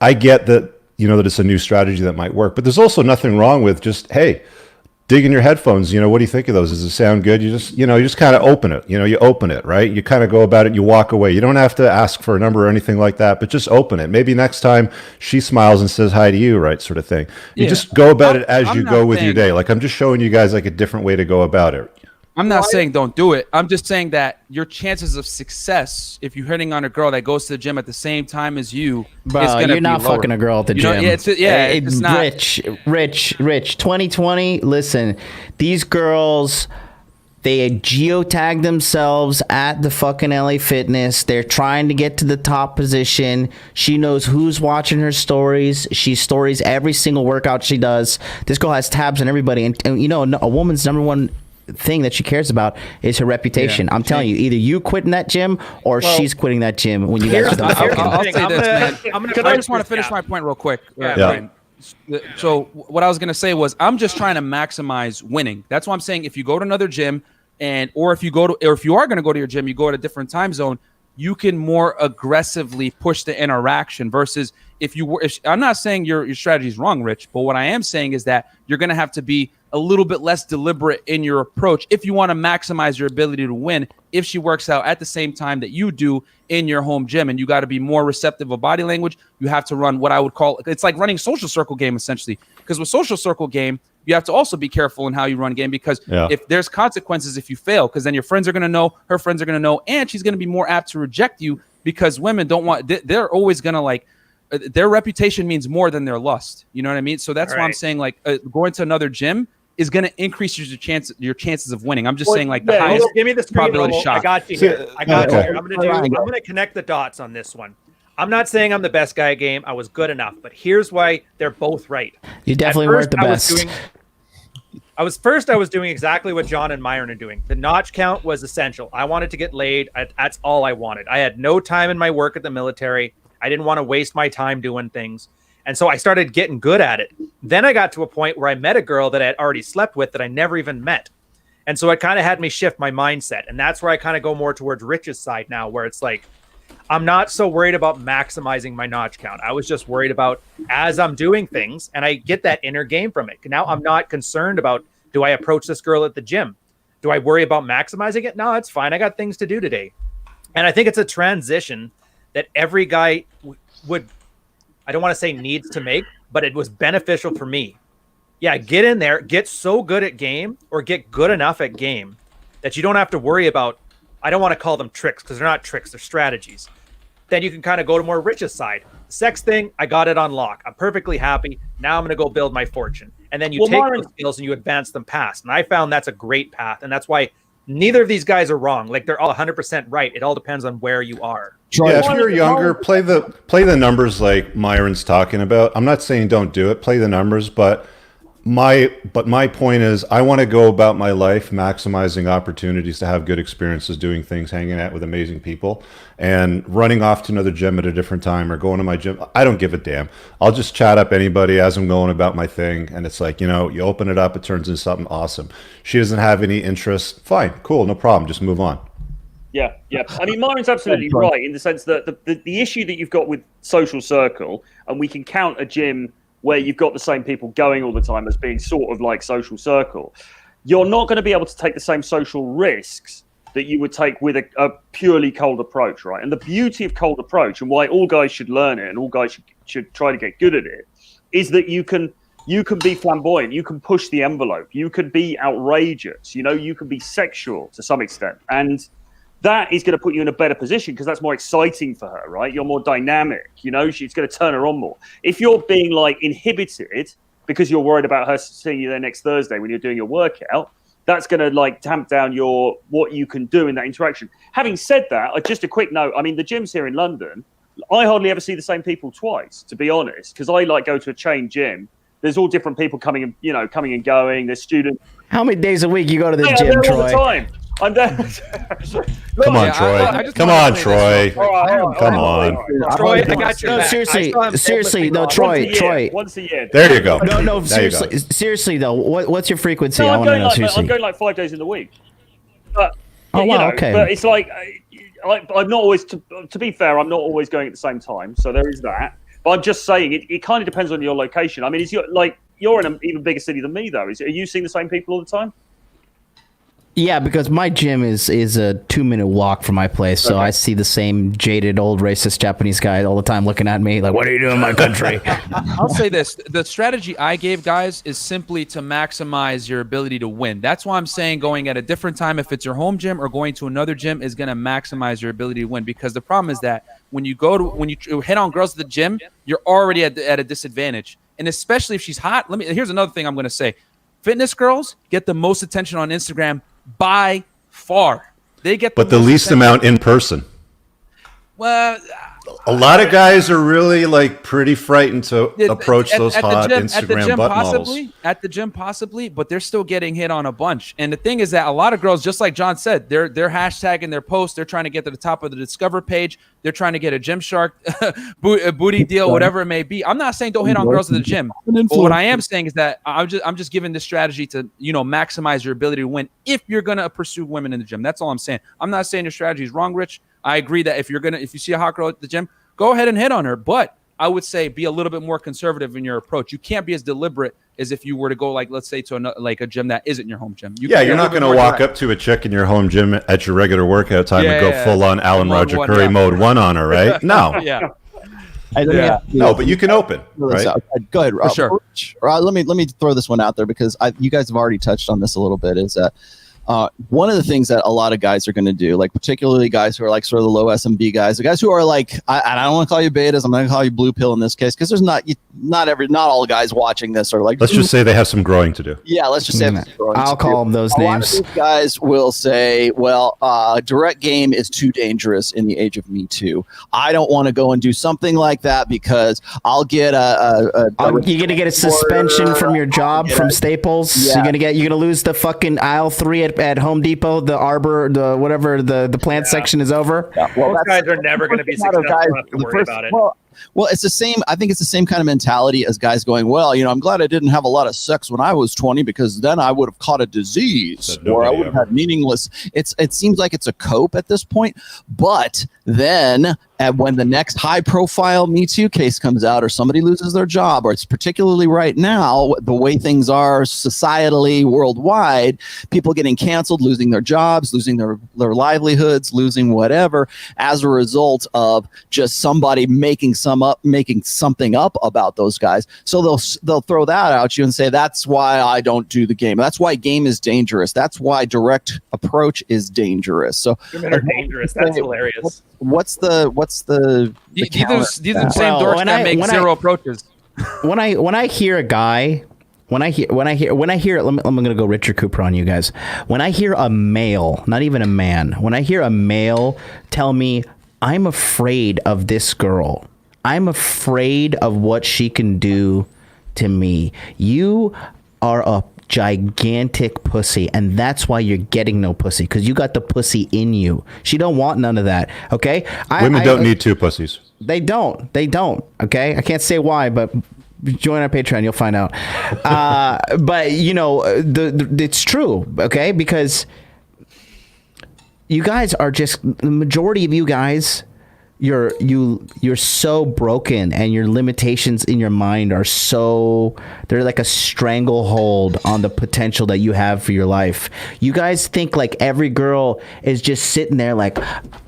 [SPEAKER 4] I get that, that it's a new strategy that might work, but there's also nothing wrong with just, hey, dig in your headphones. What do you think of those? Does it sound good? You just kind of open it. You open it, right? You kind of go about it. You walk away. You don't have to ask for a number or anything like that, but just open it. Maybe next time she smiles and says hi to you, right? Sort of thing. You just go about it as you go with your day. Like I'm just showing you guys like a different way to go about it.
[SPEAKER 1] I'm not saying don't do it. I'm just saying that your chances of success, if you're hitting on a girl that goes to the gym at the same time as you,
[SPEAKER 2] bro,
[SPEAKER 1] is gonna
[SPEAKER 2] you're not
[SPEAKER 1] be lower.
[SPEAKER 2] fucking a girl at the gym.
[SPEAKER 1] It's not.
[SPEAKER 2] Rich. 2020. Listen, these girls, they geotag themselves at the fucking LA Fitness. They're trying to get to the top position. She knows who's watching her stories. She stories every single workout she does. This girl has tabs on everybody, and a woman's number one thing that she cares about is her reputation. I'm telling you, either you quitting that gym or she's quitting that gym when you guys are done fucking.
[SPEAKER 1] I'll say this, man. I just want to finish my point real quick.
[SPEAKER 4] Yeah.
[SPEAKER 1] So what I was going to say was I'm just trying to maximize winning. That's why I'm saying if you go to another gym or if you are going to go to your gym, you go at a different time zone, you can more aggressively push the interaction versus I'm not saying your strategy is wrong, Rich, but what I am saying is that you're going to have to be a little bit less deliberate in your approach if you want to maximize your ability to win. If she works out at the same time that you do in your home gym, and you got to be more receptive of body language, you have to run what I would call, it's like running social circle game essentially. Because with social circle game, you have to also be careful in how you run game because if there's consequences if you fail, because then your friends are going to know, her friends are going to know, and she's going to be more apt to reject you because women don't want, they're always going to like, their reputation means more than their lust. You know what I mean? So that's why I'm saying like going to another gym is going to increase your chances of winning. I'm just saying like the highest
[SPEAKER 6] give me the
[SPEAKER 1] probability shot.
[SPEAKER 6] I got you here. I'm going to connect the dots on this one. I'm not saying I'm the best guy at game. I was good enough, but here's why they're both right.
[SPEAKER 2] You definitely weren't the best.
[SPEAKER 6] I was doing exactly what John and Myron are doing. The notch count was essential. I wanted to get laid. That's all I wanted. I had no time in my work at the military. I didn't want to waste my time doing things. And so I started getting good at it. Then I got to a point where I met a girl that I had already slept with that I never even met. And so it kind of had me shift my mindset. And that's where I kind of go more towards Rich's side now, where it's like, I'm not so worried about maximizing my notch count. I was just worried about as I'm doing things, and I get that inner game from it. Now I'm not concerned about, do I approach this girl at the gym? Do I worry about maximizing it? No, it's fine. I got things to do today. And I think it's a transition that every guy would, I don't want to say needs to make, but it was beneficial for me. Yeah, get in there, get so good at game or get good enough at game that you don't have to worry about, I don't want to call them tricks because they're not tricks, they're strategies. Then you can kind of go to more Rich's side. Sex thing, I got it on lock. I'm perfectly happy. Now I'm going to go build my fortune. And then you take those skills and you advance them past. And I found that's a great path. And that's why neither of these guys are wrong. Like they're all 100% right. It all depends on where you are.
[SPEAKER 4] Yeah, if you're younger, play the numbers like Myron's talking about. I'm not saying don't do it. Play the numbers, but my point is I want to go about my life maximizing opportunities to have good experiences doing things, hanging out with amazing people, and running off to another gym at a different time or going to my gym. I don't give a damn. I'll just chat up anybody as I'm going about my thing. And it's like, you open it up, it turns into something awesome. She doesn't have any interest. Fine, cool, no problem. Just move on.
[SPEAKER 5] Yeah. I mean, Myron's absolutely right in the sense that the issue that you've got with social circle, and we can count a gym where you've got the same people going all the time as being sort of like social circle, you're not going to be able to take the same social risks that you would take with a purely cold approach, right? And the beauty of cold approach and why all guys should learn it and all guys should try to get good at it is that you can You can be flamboyant. You can push the envelope. You can be outrageous. You can be sexual to some extent. And that is going to put you in a better position because that's more exciting for her, right? You're more dynamic. She's going to turn her on more. If you're being like inhibited because you're worried about her seeing you there next Thursday when you're doing your workout, that's going to like tamp down what you can do in that interaction. Having said that, just a quick note. I mean, the gyms here in London, I hardly ever see the same people twice, to be honest, because I go to a chain gym. There's all different people coming and going. There's students.
[SPEAKER 2] How many days a week you go to the gym,
[SPEAKER 5] I'm there
[SPEAKER 2] Troy?
[SPEAKER 5] all the time. I'm there.
[SPEAKER 4] Come on, Troy. Come on, Troy. Come on.
[SPEAKER 6] Troy, I got your
[SPEAKER 2] No,
[SPEAKER 6] back.
[SPEAKER 2] seriously, no, Troy.
[SPEAKER 5] Once a year.
[SPEAKER 4] There you go.
[SPEAKER 2] No,
[SPEAKER 4] There you go.
[SPEAKER 2] seriously though, what's your frequency?
[SPEAKER 5] No,
[SPEAKER 2] I want to know seriously.
[SPEAKER 5] I'm going like 5 days in the week. But,
[SPEAKER 2] okay.
[SPEAKER 5] But it's like I'm not always. To be fair, I'm not always going at the same time. So there is that. But I'm just saying it kind of depends on your location. I mean, you're in an even bigger city than me, though. Are you seeing the same people all the time?
[SPEAKER 2] Yeah, because my gym is a 2-minute walk from my place, so I see the same jaded old racist Japanese guy all the time looking at me like, "What are you doing in my country?"
[SPEAKER 1] I'll say this: the strategy I gave guys is simply to maximize your ability to win. That's why I'm saying going at a different time, if it's your home gym or going to another gym, is going to maximize your ability to win. Because the problem is that when you hit on girls at the gym, you're already at a disadvantage, and especially if she's hot. Here's another thing I'm going to say: fitness girls get the most attention on Instagram by far. They get
[SPEAKER 4] the least amount in person.
[SPEAKER 1] Well,
[SPEAKER 4] a lot of guys are really like pretty frightened to approach those hot Instagram butt models.
[SPEAKER 1] At the gym, possibly, but they're still getting hit on a bunch. And the thing is that a lot of girls, just like John said, they're hashtagging their posts. They're trying to get to the top of the Discover page. They're trying to get a Gymshark booty deal, whatever it may be. I'm not saying don't hit on girls at the gym. But what I am saying is that I'm just giving this strategy to maximize your ability to win if you're gonna pursue women in the gym. That's all I'm saying. I'm not saying your strategy is wrong, Rich. I agree that if you see a hot girl at the gym, go ahead and hit on her. But I would say be a little bit more conservative in your approach. You can't be as deliberate as if you were to go, like, let's say to a gym that isn't your home gym.
[SPEAKER 4] You're not going to walk up to a chick in your home gym at your regular workout time and go full on Alan Roger Curry mode 1 on her, right? No. No, but you can open. Right?
[SPEAKER 3] Go ahead.
[SPEAKER 1] For sure.
[SPEAKER 3] Let me throw this one out there because you guys have already touched on this a little bit. Is that one of the things that a lot of guys are going to do, like particularly guys who are like sort of the low SMB guys, the guys who are like, I don't want to call you betas, I'm going to call you blue pill in this case, because there's not all guys watching this are like.
[SPEAKER 4] Let's just say they have some growing to do.
[SPEAKER 3] Yeah, let's just say
[SPEAKER 2] I'll call them those names.
[SPEAKER 3] A lot of these guys will say, well, direct game is too dangerous in the age of Me Too. I don't want to go and do something like that because I'll get you're going to
[SPEAKER 2] get a suspension from your job from Staples. Yeah. You're going to lose the fucking aisle 3 at Home Depot, the arbor, the whatever, the plant section is over.
[SPEAKER 6] Yeah. Well, those guys are never going to be successful. Don't have to worry about it.
[SPEAKER 3] Well, it's the same. I think it's the same kind of mentality as guys going, well, I'm glad I didn't have a lot of sex when I was 20 because then I would have caught a disease or I would have had meaningless. It seems like it's a cope at this point. But then when the next high profile Me Too case comes out or somebody loses their job, or it's particularly right now, the way things are societally worldwide, people getting canceled, losing their jobs, losing their livelihoods, losing whatever as a result of just somebody making something up about those guys. So they'll throw that at you and say, that's why I don't do the game. That's why game is dangerous. That's why direct approach is dangerous. So
[SPEAKER 6] women are dangerous. That's hilarious.
[SPEAKER 3] What's the
[SPEAKER 1] these are the same dorks that make zero approaches.
[SPEAKER 2] When I hear a guy, when I hear, I'm gonna go Richard Cooper on you guys. When I hear a male, not even a man, when I hear a male tell me, I'm afraid of this girl, I'm afraid of what she can do to me, you are a gigantic pussy, and that's why you're getting no pussy, because you got the pussy in you. She don't want none of that. Okay,
[SPEAKER 4] women don't need 2 pussies.
[SPEAKER 2] They don't. Okay, I can't say why, but join our Patreon, you'll find out. But it's true. Okay, because you guys are just, the majority of you guys you're so broken, and your limitations in your mind are so, they're like a stranglehold on the potential that you have for your life. You guys think like every girl is just sitting there like,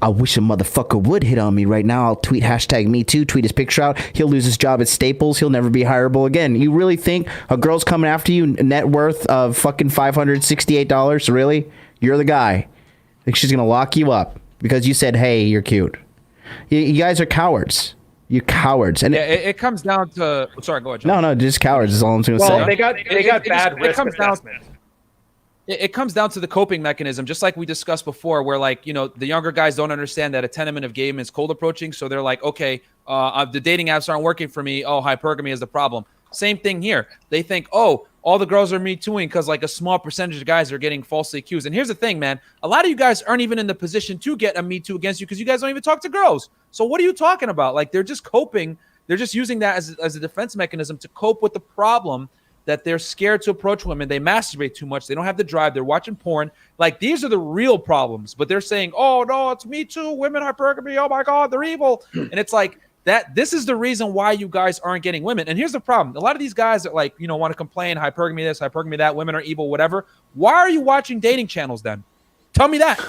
[SPEAKER 2] I wish a motherfucker would hit on me right now. I'll tweet #MeToo, tweet his picture out. He'll lose his job at Staples. He'll never be hireable again. You really think a girl's coming after you, net worth of fucking $568? Really? You're the guy. Think she's gonna lock you up because you said, hey, you're cute. You guys are cowards. You cowards. And
[SPEAKER 1] yeah, it comes down to. Sorry, go ahead, John.
[SPEAKER 2] No, just cowards is all I'm going to say.
[SPEAKER 6] Well, they got bad risk assessment.
[SPEAKER 1] It comes down to the coping mechanism, just like we discussed before, where like, the younger guys don't understand that a tenement of game is cold approaching. So they're like, okay, the dating apps aren't working for me. Oh, hypergamy is the problem. Same thing here. They think, oh, all the girls are Me Tooing because like a small percentage of guys are getting falsely accused. And here's the thing, man. A lot of you guys aren't even in the position to get a Me Too against you because you guys don't even talk to girls. So what are you talking about? Like, they're just coping. They're just using that as a defense mechanism to cope with the problem that they're scared to approach women. They masturbate too much. They don't have the drive. They're watching porn. Like, these are the real problems. But they're saying, oh, no, it's Me Too. Women hypergamy. Oh, my God, they're evil. And it's like, this is the reason why you guys aren't getting women. And here's the problem. A lot of these guys that like, want to complain, hypergamy this, hypergamy that, women are evil, whatever. Why are you watching dating channels then? Tell me that.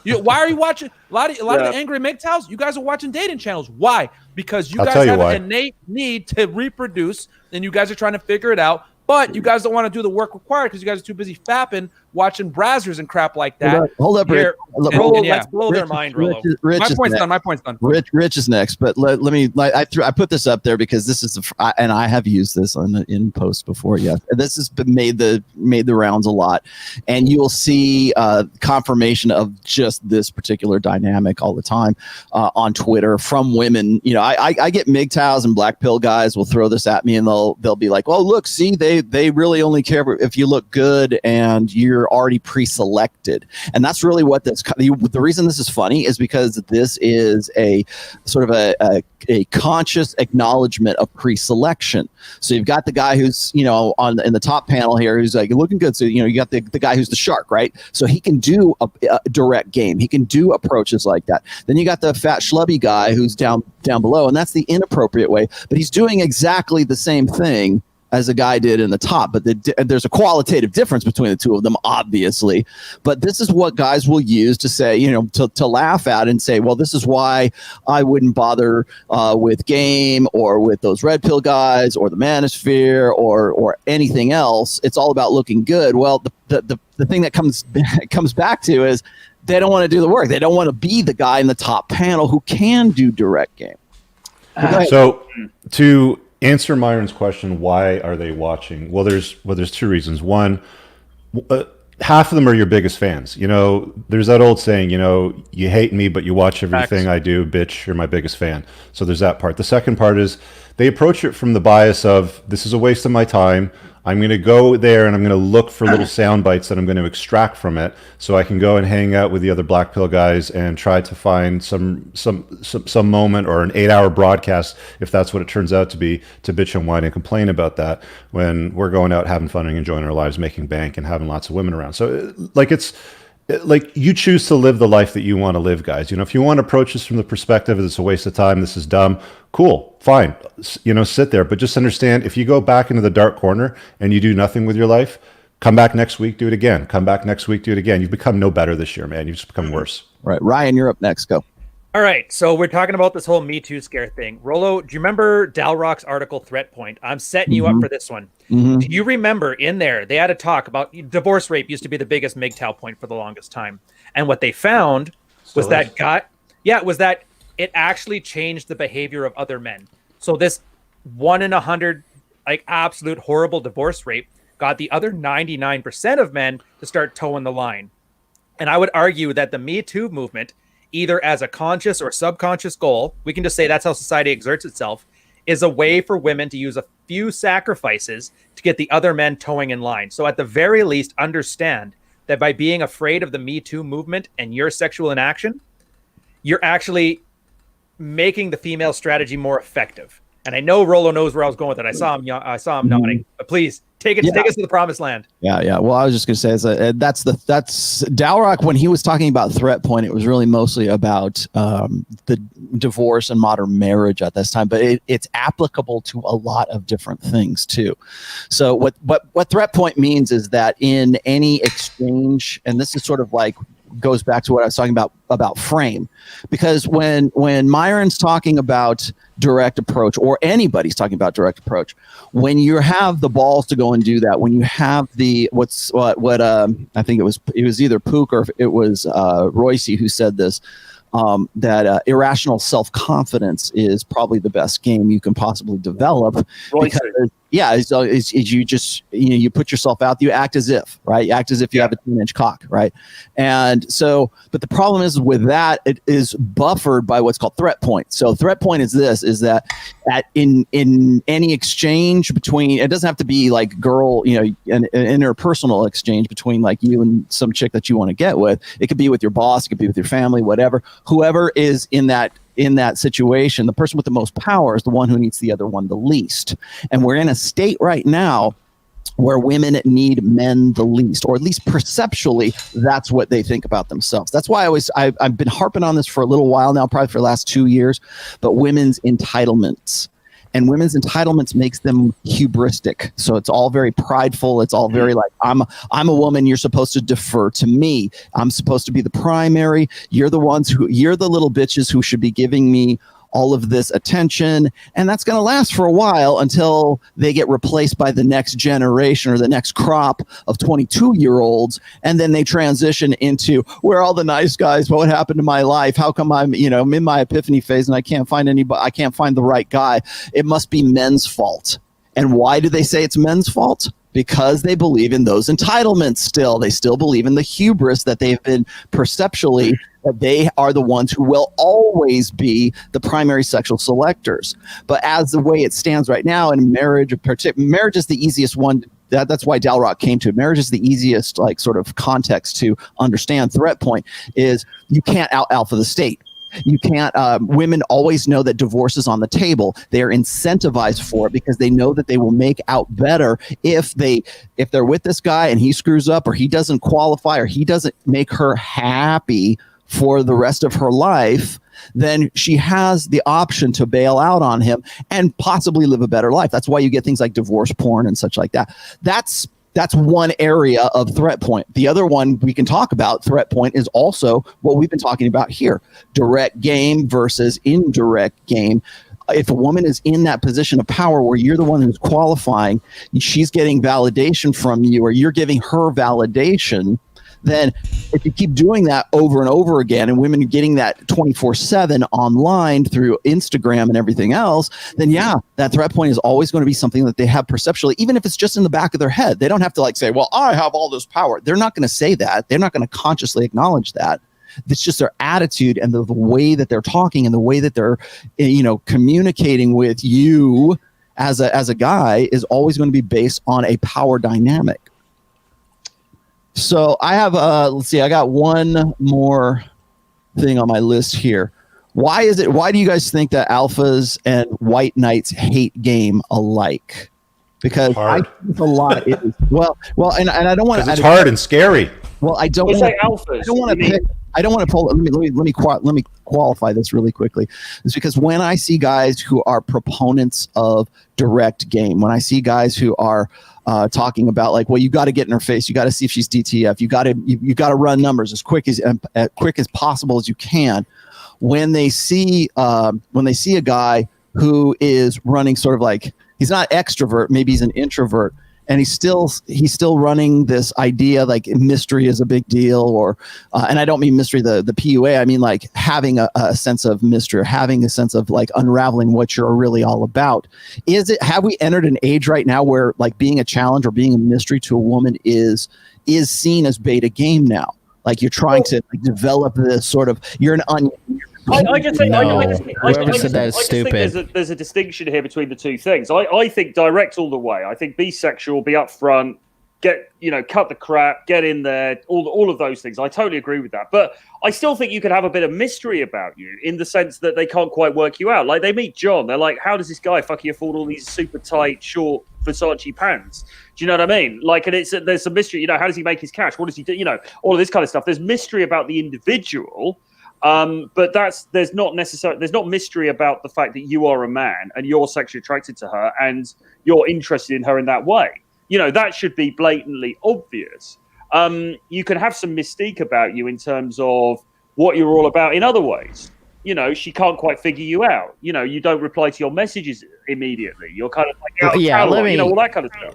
[SPEAKER 1] Why are you watching a lot of the angry MGTOWs? You guys are watching dating channels. Why? Because you guys have an innate need to reproduce, and you guys are trying to figure it out. But you guys don't want to do the work required because you guys are too busy fapping, watching brazzers and crap like that.
[SPEAKER 3] Hold up, Rich.
[SPEAKER 6] Let's blow their mind, Rollo.
[SPEAKER 1] My point's done.
[SPEAKER 3] Rich is next, but let me. I put this up there because this is, and I have used this in post before. Yes, this has been made the rounds a lot, and you will see confirmation of just this particular dynamic all the time on Twitter from women. I get MGTOWs and black pill guys will throw this at me, and they'll be like, "Oh, look, see, they really only care if you look good and you're already pre-selected." And that's really what the reason this is funny is because this is a sort of a conscious acknowledgement of pre-selection. So you've got the guy who's in the top panel here who's like looking good. So you got the guy who's the shark, right? So he can do a direct game. He can do approaches like that. Then you got the fat schlubby guy who's down below, and that's the inappropriate way. But he's doing exactly the same thing as a guy did in the top, but there's a qualitative difference between the two of them, obviously. But this is what guys will use to say, to laugh at and say, well, this is why I wouldn't bother with game or with those red pill guys or the manosphere or anything else. It's all about looking good. Well, the thing that comes back to is they don't want to do the work. They don't want to be the guy in the top panel who can do direct game.
[SPEAKER 4] So to answer Myron's question, why are they watching? Well, there's two reasons. One, half of them are your biggest fans. There's that old saying, you hate me, but you watch everything I do, bitch, you're my biggest fan. So there's that part. The second part is they approach it from the bias of, this is a waste of my time. I'm going to go there and I'm going to look for little sound bites that I'm going to extract from it, so I can go and hang out with the other black pill guys and try to find some moment or an 8-hour broadcast, if that's what it turns out to be, to bitch and whine and complain about that when we're going out having fun and enjoying our lives, making bank and having lots of women around. So like you choose to live the life that you want to live, guys. If you want to approach this from the perspective of it's a waste of time, this is dumb, cool, fine, sit there. But just understand, if you go back into the dark corner and you do nothing with your life, come back next week, do it again. Come back next week, do it again. You've become no better this year, man. You've just become worse.
[SPEAKER 3] Right. Ryan, you're up next. Go.
[SPEAKER 6] All right, so we're talking about this whole Me Too scare thing. Rollo, do you remember Dalrock's article Threat Point? I'm setting you up for this one. Do you remember in there, they had a talk about divorce rape used to be the biggest MGTOW point for the longest time. And what they found was that it actually changed the behavior of other men. So this 1 in 100, like absolute horrible divorce rape got the other 99% of men to start towing the line. And I would argue that the Me Too movement, either as a conscious or subconscious goal, we can just say that's how society exerts itself, is a way for women to use a few sacrifices to get the other men towing in line. So at the very least, understand that by being afraid of the Me Too movement and your sexual inaction, you're actually making the female strategy more effective. And I know Rollo knows where I was going with it. I saw him nodding. But please take us to the promised land.
[SPEAKER 3] Yeah. Well, I was just gonna say that's Dalrock, when he was talking about threat point, it was really mostly about the divorce and modern marriage at this time, but it's applicable to a lot of different things too. So what threat point means is that in any exchange, and this is sort of like goes back to what I was talking about frame, because when Myron's talking about direct approach, or anybody's talking about direct approach, when you have the balls to go and do that, when you have the I think it was either Pook or it was Royce who said this, that irrational self-confidence is probably the best game you can possibly develop. Is you just, you put yourself out, you act as if, right? You act as if you have a 10-inch cock, right? And so, but the problem is with that, it is buffered by what's called threat point. So threat point is that in any exchange between, it doesn't have to be like an interpersonal exchange between like you and some chick that you want to get with. It could be with your boss, it could be with your family, whatever. Whoever is in that situation, the person with the most power is the one who needs the other one the least. And we're in a state right now where women need men the least, or at least perceptually, that's what they think about themselves. That's why I've been harping on this for a little while now, probably for the last 2 years, but women's entitlements. And women's entitlements makes them hubristic. So it's all very prideful. It's all very like, I'm a woman. You're supposed to defer to me. I'm supposed to be the primary. You're the little bitches who should be giving me all of this attention. And that's going to last for a while until they get replaced by the next generation or the next crop of 22-year-olds. And then they transition into, where are all the nice guys? What happened to my life? How come I'm in my epiphany phase and I can't find anybody? I can't find the right guy. It must be men's fault. And why do they say it's men's fault? Because they believe in those entitlements still. They still believe in the hubris that they've been perceptually, that they are the ones who will always be the primary sexual selectors. But as the way it stands right now in marriage, marriage is the easiest one. That's why Dalrock came to it. Marriage is the easiest like sort of context to understand. Threat point is you can't out alpha the state. You can't. Women always know that divorce is on the table. They are incentivized for it because they know that they will make out better if they're with this guy and he screws up or he doesn't qualify or he doesn't make her happy for the rest of her life. Then she has the option to bail out on him and possibly live a better life. That's why you get things like divorce porn and such like that. That's one area of threat point. The other one we can talk about, threat point, is also what we've been talking about here. Direct game versus indirect game. If a woman is in that position of power where you're the one who's qualifying, she's getting validation from you or you're giving her validation, then if you keep doing that over and over again and women are getting that 24/7 online through Instagram and everything else, then that threat point is always going to be something that they have perceptually, even if it's just in the back of their head. They don't have to like say, well, I have all this power. They're not going to say that. They're not going to consciously acknowledge that. It's just their attitude and the way that they're talking and the way that they're, communicating with you as a guy is always going to be based on a power dynamic. So I have, I got one more thing on my list here. Why do you guys think that alphas and white knights hate game alike? Because I think a lot is, well, and I don't want to.
[SPEAKER 4] It's hard and scary.
[SPEAKER 3] Well, I don't want to pick. I don't want to pull. Let me qualify this really quickly. It's because when I see guys who are proponents of direct game, when I see guys who are talking about like, well, you got to get in her face, you got to see if she's DTF, you got to run numbers as quick as possible as you can. When they see a guy who is running sort of like, he's not extrovert, maybe he's an introvert, and he's still running this idea like mystery is a big deal, or and I don't mean mystery the PUA, I mean like having a sense of mystery, or having a sense of like unraveling what you're really all about. Have we entered an age right now where like being a challenge or being a mystery to a woman is seen as beta game now? Like you're trying to like, develop this sort of, you're an onion.
[SPEAKER 2] I just think
[SPEAKER 5] there's a distinction here between the two things. I think direct all the way. I think be sexual, be upfront, cut the crap, get in there, all of those things. I totally agree with that. But I still think you could have a bit of mystery about you in the sense that they can't quite work you out. Like they meet John, they're like, how does this guy fucking afford all these super tight, short Versace pants? Do you know what I mean? Like, and there's some mystery. How does he make his cash? What does he do? All of this kind of stuff. There's mystery about the individual. But there's not mystery about the fact that you are a man and you're sexually attracted to her and you're interested in her in that way. That should be blatantly obvious. You can have some mystique about you in terms of what you're all about in other ways. She can't quite figure you out. You don't reply to your messages immediately. You're kind of like, all that kind of stuff.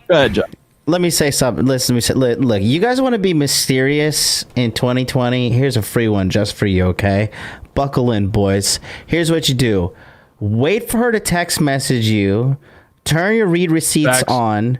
[SPEAKER 3] Go ahead, John.
[SPEAKER 2] Let me say something. Listen, look, you guys want to be mysterious in 2020? Here's a free one just for you, okay? Buckle in, boys. Here's what you do. Wait for her to text message you. Turn your read receipts on.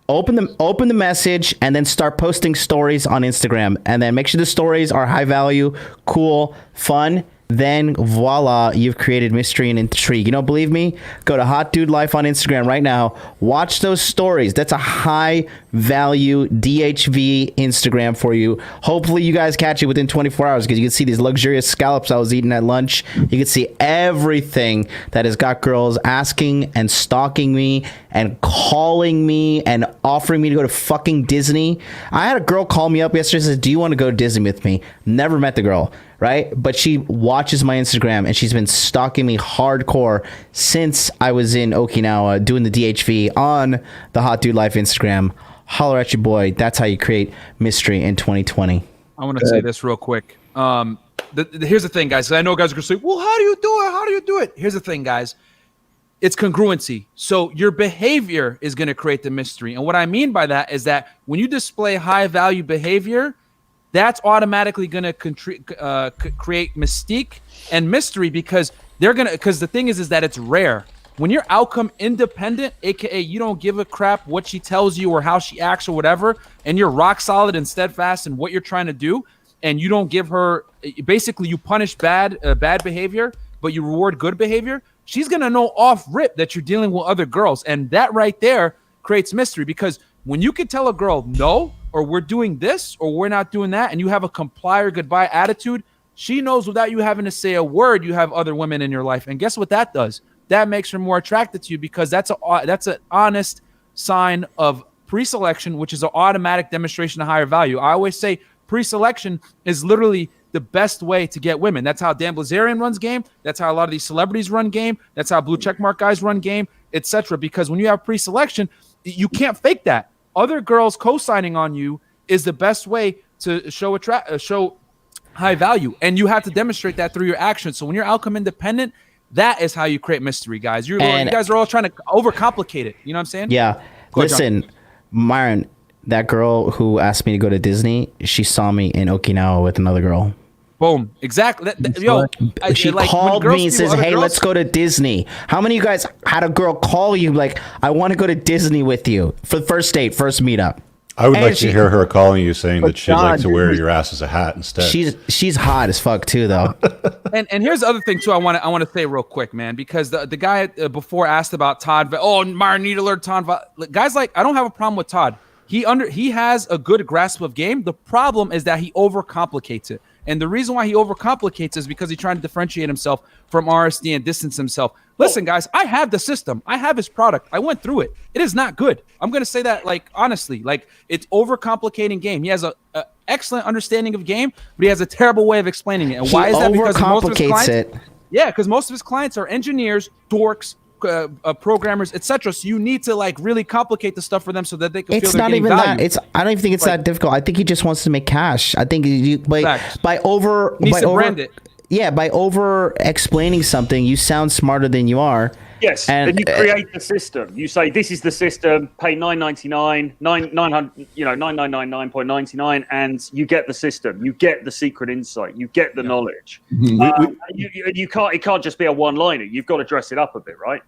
[SPEAKER 2] Open the message, and then start posting stories on Instagram. And then make sure the stories are high value, cool, fun. Then voila, you've created mystery and intrigue. You don't believe me? Go to Hot Dude Life on Instagram right now. Watch those stories. That's a high value DHV Instagram for you. Hopefully you guys catch it within 24 hours because you can see these luxurious scallops I was eating at lunch. You can see everything that has got girls asking and stalking me and calling me and offering me to go to fucking Disney. I had a girl call me up yesterday and said, do you want to go to Disney with me? Never met the girl. Right? But she watches my Instagram and she's been stalking me hardcore since I was in Okinawa doing the DHV on the Hot Dude Life Instagram. Holler at your boy. That's how you create mystery in 2020.
[SPEAKER 1] I want to say this real quick. Here's the thing, guys. I know guys are going to say, well, how do you do it? How do you do it? Here's the thing, guys. It's congruency. So your behavior is going to create the mystery. And what I mean by that is that when you display high value behavior, that's automatically going to create mystique and mystery because the thing is that it's rare. When you're outcome independent, aka you don't give a crap what she tells you or how she acts or whatever, and you're rock solid and steadfast in what you're trying to do, and you don't give her, basically you punish bad behavior, but you reward good behavior, she's going to know off rip that you're dealing with other girls. And that right there creates mystery because when you can tell a girl no, or we're doing this, or we're not doing that, and you have a comply or goodbye attitude, she knows without you having to say a word, you have other women in your life. And guess what that does? That makes her more attracted to you because that's an honest sign of pre-selection, which is an automatic demonstration of higher value. I always say pre-selection is literally the best way to get women. That's how Dan Blazarian runs game. That's how a lot of these celebrities run game. That's how blue checkmark guys run game, etc. Because when you have pre-selection, you can't fake that. Other girls co-signing on you is the best way to show high value, and you have to demonstrate that through your actions. So when you're outcome independent, that is how you create mystery, guys. You guys are all trying to overcomplicate it. You know what I'm saying?
[SPEAKER 2] Yeah. Listen, Myron, that girl who asked me to go to Disney, she saw me in Okinawa with another girl.
[SPEAKER 1] Boom. Exactly.
[SPEAKER 2] She called me and says, hey, let's go to Disney. How many of you guys had a girl call you like, I want to go to Disney with you for the first date, first meetup?
[SPEAKER 4] I would like to hear her calling you saying that she'd like to wear your ass as a hat instead.
[SPEAKER 2] She's hot as fuck too, though.
[SPEAKER 1] and here's the other thing too. I want to say real quick, man, because the guy before asked about Todd. Oh, Myron, need to learn Todd. Guys, like I don't have a problem with Todd. He has a good grasp of game. The problem is that he overcomplicates it. And the reason why he overcomplicates is because he's trying to differentiate himself from RSD and distance himself. Listen, guys, I have the system. I have his product. I went through it. It is not good. I'm going to say that, like, honestly. Like, it's overcomplicating game. He has a excellent understanding of game, but he has a terrible way of explaining it. And why is that? Because most of his clients, yeah, because most of his clients are engineers, dorks, programmers, etc. So you need to like really complicate the stuff for them so that they can feel they're getting value.
[SPEAKER 2] It's not even that. I don't even think it's that difficult. I think he just wants to make cash. I think by over
[SPEAKER 1] brand it.
[SPEAKER 2] Yeah, by over explaining something, you sound smarter than you are.
[SPEAKER 5] Yes, and you create the system. You say this is the system. Pay $9.99, 999.99, and you get the system. You get the secret insight. You get the knowledge. You can't. It can't just be a one-liner. You've got to dress it up a bit, right?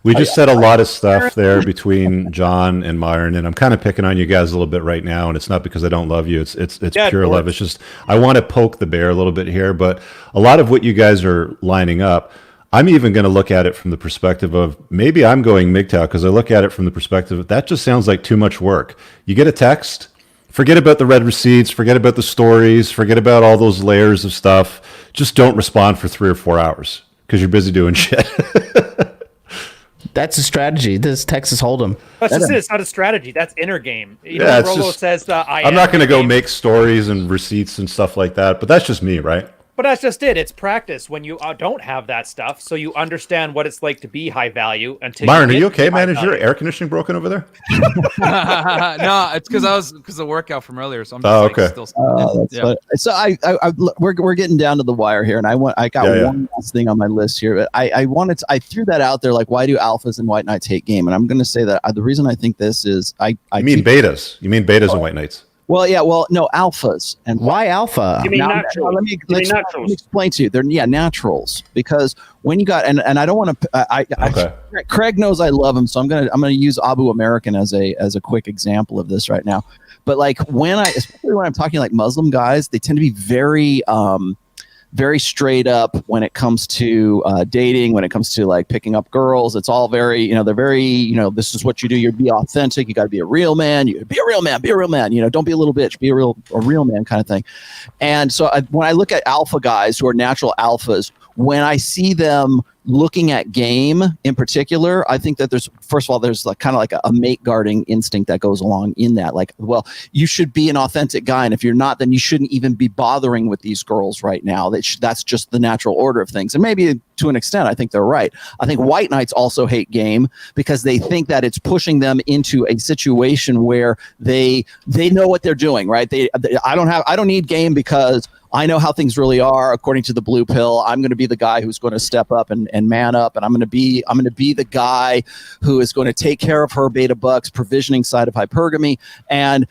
[SPEAKER 4] We just said a lot of stuff there between John and Myron, and I'm kind of picking on you guys a little bit right now, and it's not because I don't love you. It's pure love. It's just I want to poke the bear a little bit here, but a lot of what you guys are lining up, I'm even going to look at it from the perspective of maybe I'm going MGTOW because I look at it from the perspective of that just sounds like too much work. You get a text, forget about the read receipts, forget about the stories, forget about all those layers of stuff. Just don't respond for 3 or 4 hours because you're busy doing shit.
[SPEAKER 2] That's a strategy. This Texas Hold'em.
[SPEAKER 6] That's just it. It's not a strategy. That's inner game. You know,
[SPEAKER 4] Yeah, it's
[SPEAKER 6] Rollo
[SPEAKER 4] just-
[SPEAKER 6] says,
[SPEAKER 4] I'm not going to go make stories and receipts and stuff like that, but that's just me, right?
[SPEAKER 6] But that's just it. It's practice when you don't have that stuff, so you understand what it's like to be high value. Until
[SPEAKER 4] Myron, are
[SPEAKER 6] get
[SPEAKER 4] you okay,
[SPEAKER 6] high
[SPEAKER 4] man? Is your
[SPEAKER 6] value.
[SPEAKER 4] air conditioning broken over there?
[SPEAKER 1] No, it's because the workout from earlier. So I'm just
[SPEAKER 4] Oh, okay.
[SPEAKER 1] still.
[SPEAKER 3] That's
[SPEAKER 1] yeah.
[SPEAKER 3] funny. So we're getting down to the wire here, and I got one last thing on my list here, but I threw that out there, like, why do alphas and white knights hate game? And I'm going to say that the reason I think this is
[SPEAKER 4] You mean betas? You mean betas and white knights?
[SPEAKER 3] Well, yeah, no, alphas. And
[SPEAKER 2] Why alpha?
[SPEAKER 5] You mean naturals?
[SPEAKER 3] let me
[SPEAKER 5] naturals?
[SPEAKER 3] explain to you. They're naturals, because when you got and I don't want to. Craig knows I love him, so I'm gonna use Abu American as a quick example of this right now. But like especially when I'm talking like Muslim guys, they tend to be very straight up when it comes to dating, when it comes to like picking up girls. It's all very, they're very, this is what you do. You be authentic. You got to be a real man. You be a real man. Be a real man. Don't be a little bitch. Be a real man kind of thing. And so when I look at alpha guys who are natural alphas, when I see them looking at game in particular, I think that there's like kind of like a mate guarding instinct that goes along in that. Like, well, you should be an authentic guy, and if you're not, then you shouldn't even be bothering with these girls right now. That's just the natural order of things. And maybe to an extent, I think they're right. I think white knights also hate game because they think that it's pushing them into a situation where they know what they're doing, right? I don't need game because I know how things really are. According to the blue pill, I'm going to be the guy who's going to step up and man up, and I'm going to be the guy who is going to take care of her beta bucks, provisioning side of hypergamy, and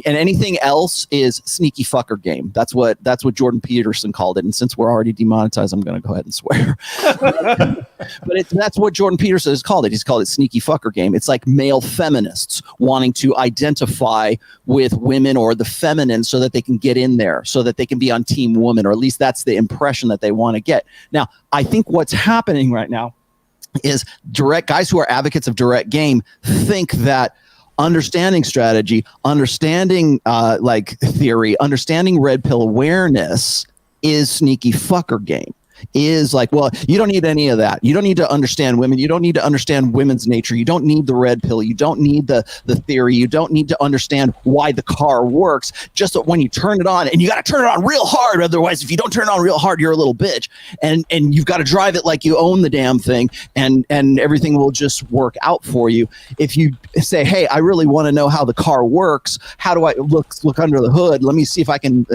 [SPEAKER 3] anything else is sneaky fucker game. That's what Jordan Peterson called it. And since we're already demonetized, I'm going to go ahead and swear. But that's what Jordan Peterson has called it. He's called it sneaky fucker game. It's like male feminists wanting to identify with women or the feminine so that they can get in there, so that they can be on team woman, or at least that's the impression that they want to get. Now, I think what's happening right now is guys who are advocates of direct game think that understanding strategy, understanding like theory, understanding red pill awareness is sneaky fucker game. Is like, well, you don't need any of that. You don't need to understand women. You don't need to understand women's nature. You don't need the red pill. You don't need the theory. You don't need to understand why the car works. Just that when you turn it on, and you got to turn it on real hard. Otherwise, if you don't turn it on real hard, you're a little bitch. And you've got to drive it like you own the damn thing, and everything will just work out for you. If you say, hey, I really want to know how the car works. How do I look under the hood? Let me see if I can,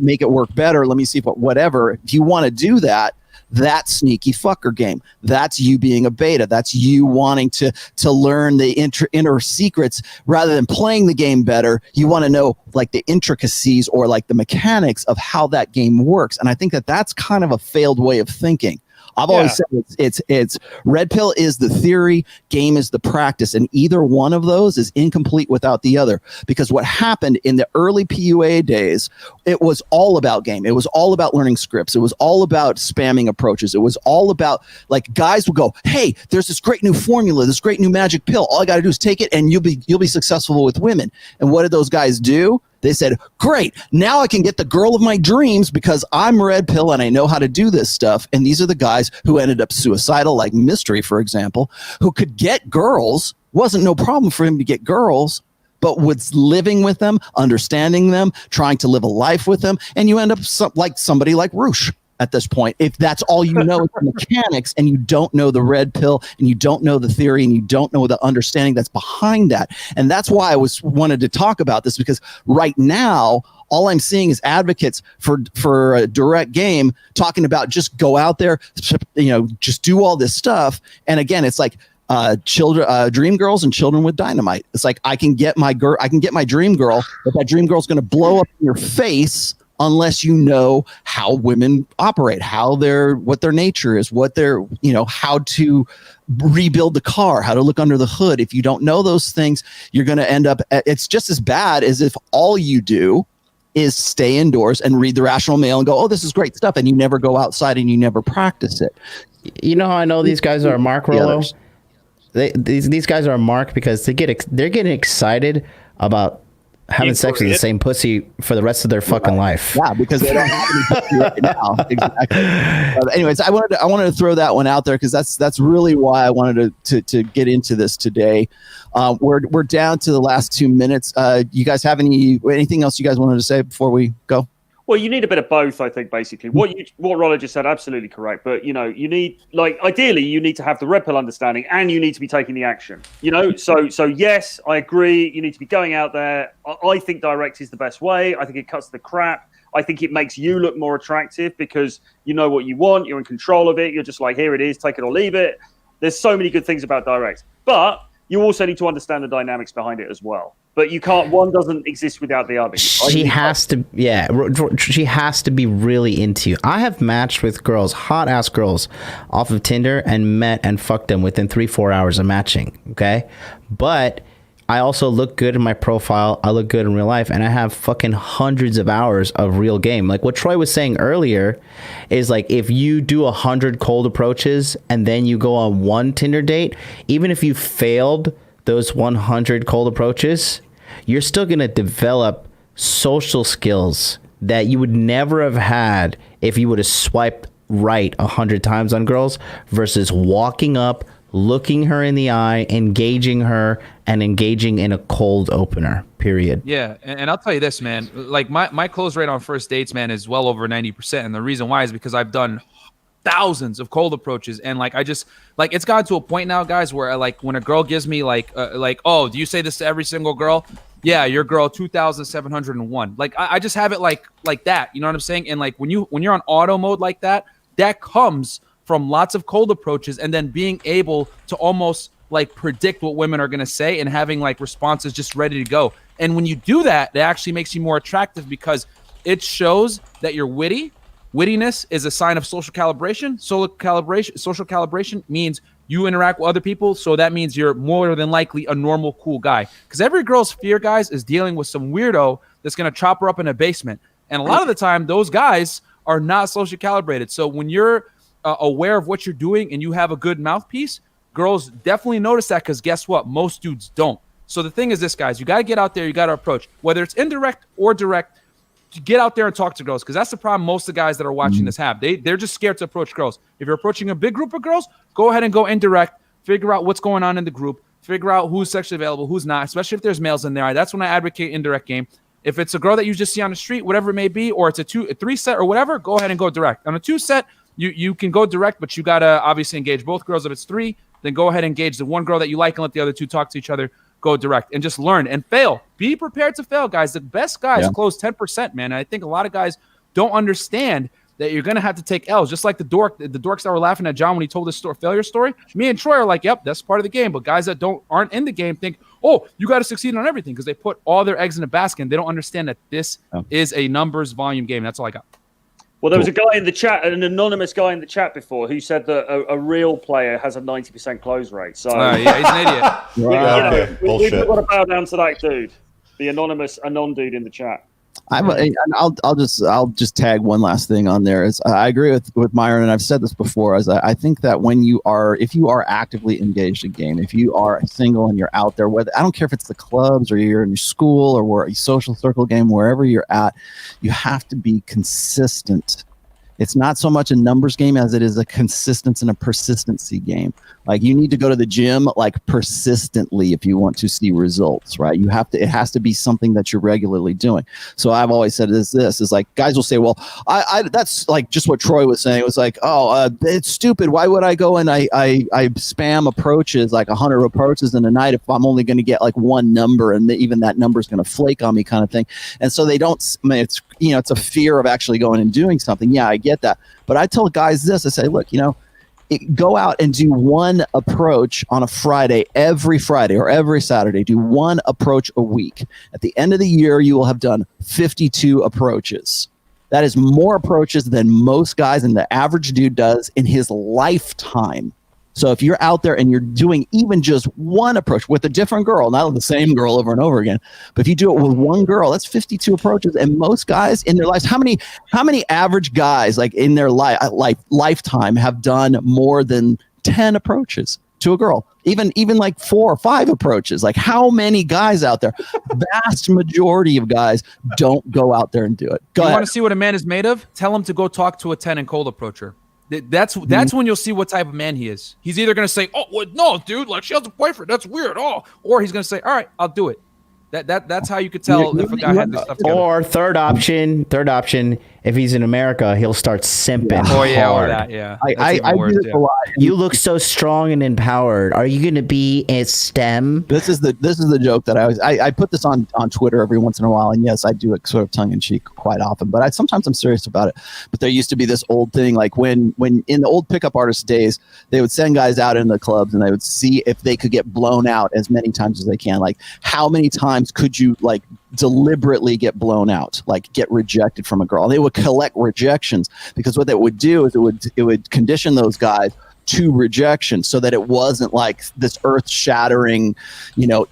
[SPEAKER 3] make it work better. Let me see whatever. If you want to do that's sneaky fucker game. That's you being a beta. That's you wanting to learn the inner secrets rather than playing the game better. You want to know like the intricacies or like the mechanics of how that game works. And I think that that's kind of a failed way of thinking. I've always said it's red pill is the theory, game is the practice, and either one of those is incomplete without the other. Because what happened in the early PUA days, it was all about game. It was all about learning scripts. It was all about spamming approaches. It was all about like guys would go, hey, there's this great new formula, this great new magic pill. All I got to do is take it, and you'll be successful with women. And what did those guys do? They said, great, now I can get the girl of my dreams because I'm red pill and I know how to do this stuff. And these are the guys who ended up suicidal, like Mystery, for example, who could get girls. Wasn't no problem for him to get girls, but was living with them, understanding them, trying to live a life with them. And you end up like somebody like Roosh at this point. If that's all you know is the mechanics, and you don't know the red pill, and you don't know the theory, and you don't know the understanding that's behind that. And that's why I wanted to talk about this, because right now all I'm seeing is advocates for a direct game talking about just go out there, just do all this stuff. And again, it's like dream girls and children with dynamite. It's like I can get my dream girl, but that dream girl's going to blow up in your face unless you know how women operate, what their nature is, how to rebuild the car, how to look under the hood. If you don't know those things, you're going to end up, it's just as bad as if all you do is stay indoors and read the Rational Mail and go, oh, this is great stuff. And you never go outside and you never practice it.
[SPEAKER 2] You know how I know these guys are a mark, Rollo? These guys are a mark because they're getting excited about having sex with the same pussy for the rest of their fucking life.
[SPEAKER 3] Yeah, because they don't have any pussy right now. Exactly. But anyways, I wanted to throw that one out there because that's really why I wanted to get into this today. We're down to the last 2 minutes. You guys have anything else you guys wanted to say before we go?
[SPEAKER 5] Well, you need a bit of both, I think. Basically, what Rollo just said, absolutely correct. But you need, like, ideally, you need to have the red pill understanding, and you need to be taking the action. So yes, I agree. You need to be going out there. I think direct is the best way. I think it cuts the crap. I think it makes you look more attractive because you know what you want. You're in control of it. You're just like, here it is, take it or leave it. There's so many good things about direct, but you also need to understand the dynamics behind it as well. But you can't. One doesn't exist without the other.
[SPEAKER 2] She has to. Yeah, she has to be really into you. I have matched with girls, hot ass girls, off of Tinder, and met and fucked them within 3-4 hours of matching. Okay, but I also look good in my profile. I look good in real life, and I have fucking hundreds of hours of real game. Like what Troy was saying earlier, is like if you do 100 cold approaches and then you go on one Tinder date, even if you failed those 100 cold approaches, you're still going to develop social skills that you would never have had if you would have swiped right 100 times on girls versus walking up, looking her in the eye, engaging her, and engaging in a cold opener, period.
[SPEAKER 1] Yeah, and I'll tell you this, man. Like my close rate on first dates, man, is well over 90%. And the reason why is because I've done thousands of cold approaches, and like I just like it's gotten to a point now, guys, where like when a girl gives me like oh, do you say this to every single girl? Yeah, your girl 2,701. Like I just have it like that. You know what I'm saying? And like when you're on auto mode like that, that comes from lots of cold approaches and then being able to almost like predict what women are gonna say and having like responses just ready to go. And when you do that, it actually makes you more attractive because it shows that you're witty. Wittiness is a sign of social calibration. Social calibration means you interact with other people, so that means you're more than likely a normal, cool guy. Because every girl's fear, guys, is dealing with some weirdo that's going to chop her up in a basement. And a lot of the time, those guys are not socially calibrated. So when you're aware of what you're doing and you have a good mouthpiece, girls definitely notice that because guess what? Most dudes don't. So the thing is this, guys, you got to get out there, you got to approach. Whether it's indirect or direct, get out there and talk to girls because that's the problem most of the guys that are watching this have. They're just scared to approach girls. If you're approaching a big group of girls, go ahead and go indirect, figure out what's going on in the group, figure out who's sexually available, who's not, especially if there's males in there. That's when I advocate indirect game. If it's a girl that you just see on the street, whatever it may be, or it's a 3 set or whatever, go ahead and go direct. On a 2 set, you can go direct, but you got to obviously engage both girls. If it's 3, then go ahead and engage the one girl that you like and let the other 2 talk to each other. Go direct and just learn and fail. Be prepared to fail, guys. The best guys close 10%, man. And I think a lot of guys don't understand that you're going to have to take L's. Just like the dorks that were laughing at John when he told his failure story. Me and Troy are like, yep, that's part of the game. But guys that aren't in the game think, oh, you got to succeed on everything because they put all their eggs in a basket. And they don't understand that this is a numbers volume game. That's all I got.
[SPEAKER 5] Well, there was a guy in the chat, an anonymous guy in the chat before, who said that a real player has a 90% close rate. So
[SPEAKER 1] yeah, he's an idiot.
[SPEAKER 5] We've got to bow down to that dude, the anonymous anon dude in the chat.
[SPEAKER 3] I'll just tag one last thing on there. I agree with Myron, and I've said this before. I think that if you are actively engaged in game, if you are single and you're out there, whether I don't care if it's the clubs or you're in your school or a social circle game, wherever you're at, you have to be consistent. It's not so much a numbers game as it is a consistency and a persistency game. Like you need to go to the gym like persistently if you want to see results, right? It has to be something that you're regularly doing. So I've always said this is like guys will say, well, I that's like just what Troy was saying. It was like, it's stupid. Why would I go and I spam approaches like 100 approaches in a night if I'm only going to get like one number and even that number is going to flake on me kind of thing. And so they don't. I mean, it's a fear of actually going and doing something. Yeah, I get that. But I tell guys this. I say, look, go out and do one approach on a Friday, every Friday or every Saturday. Do one approach a week. At the end of the year, you will have done 52 approaches. That is more approaches than most guys and the average dude does in his lifetime. So if you're out there and you're doing even just one approach with a different girl, not the same girl over and over again, but if you do it with one girl, that's 52 approaches. And most guys in their lives, how many average guys like in their lifetime have done more than 10 approaches to a girl? Even like 4 or 5 approaches. Like, how many guys out there? Vast majority of guys don't go out there and do it. Go
[SPEAKER 1] you
[SPEAKER 3] ahead.
[SPEAKER 1] Want to see what a man is made of? Tell him to go talk to a 10 and cold approacher. That's when you'll see what type of man he is. He's either going to say, "Oh, well, no, dude, like she has a boyfriend. That's weird." Oh, or he's going to say, "All right, I'll do it." That's how you could tell if a guy had this stuff together.
[SPEAKER 2] Or third option, if he's in America, he'll start simping.
[SPEAKER 1] Oh yeah, or
[SPEAKER 2] hard.
[SPEAKER 1] that, yeah.
[SPEAKER 3] I do this a lot.
[SPEAKER 2] You look so strong and empowered. Are you going to be a STEM?
[SPEAKER 3] This is the joke that I put this on Twitter every once in a while, and yes, I do it sort of tongue in cheek quite often, but sometimes I'm serious about it. But there used to be this old thing, like when in the old pickup artist days, they would send guys out in the clubs and they would see if they could get blown out as many times as they can. Like, how many times could you like deliberately get blown out, like get rejected from a girl? They would collect rejections, because what that would do is it would condition those guys to rejection, so that it wasn't like this earth-shattering,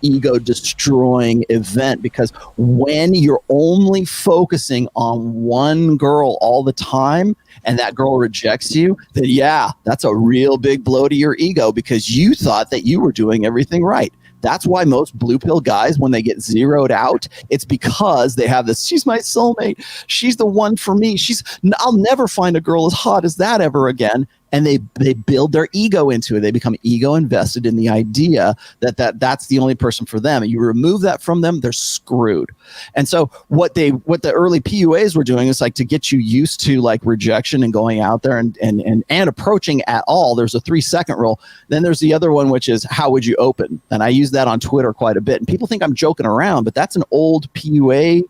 [SPEAKER 3] ego-destroying event. Because when you're only focusing on one girl all the time and that girl rejects you, then yeah, that's a real big blow to your ego, because you thought that you were doing everything right. That's why most blue pill guys, when they get zeroed out, it's because they have this, she's my soulmate, she's the one for me, I'll never find a girl as hot as that ever again. And they build their ego into it. They become ego invested in the idea that's the only person for them. And you remove that from them, they're screwed. And so what the early PUAs were doing is like to get you used to like rejection and going out there and approaching at all. There's a 3-second rule. Then there's the other one, which is how would you open? And I use that on Twitter quite a bit. And people think I'm joking around, but that's an old PUA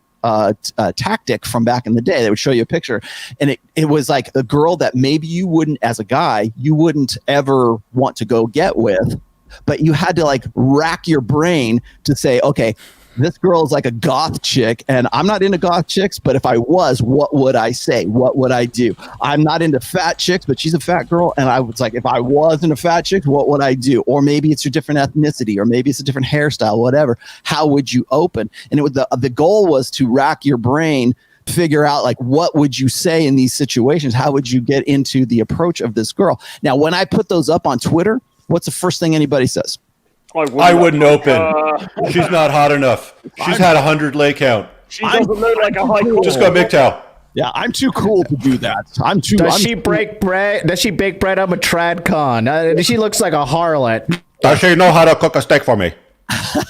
[SPEAKER 3] tactic from back in the day. They would show you a picture, and it was like a girl that maybe you wouldn't, as a guy, you wouldn't ever want to go get with, but you had to like rack your brain to say, okay, this girl is like a goth chick, and I'm not into goth chicks, but if I was, what would I say? What would I do? I'm not into fat chicks, but she's a fat girl, and I was like, if I was into fat chicks, what would I do? Or maybe it's a different ethnicity, or maybe it's a different hairstyle, whatever. How would you open? And the goal was to rack your brain, figure out like, what would you say in these situations? How would you get into the approach of this girl? Now, when I put those up on Twitter, what's the first thing anybody says?
[SPEAKER 4] I wouldn't open. She's not hot enough. She's had 100 lay count.
[SPEAKER 5] She doesn't look like a high court.
[SPEAKER 4] Just got MGTOW.
[SPEAKER 3] Yeah, I'm too cool to do that.
[SPEAKER 2] Does she bake bread? Does she bake bread up a TradCon? She looks like a harlot.
[SPEAKER 4] Does she know how to cook a steak for me?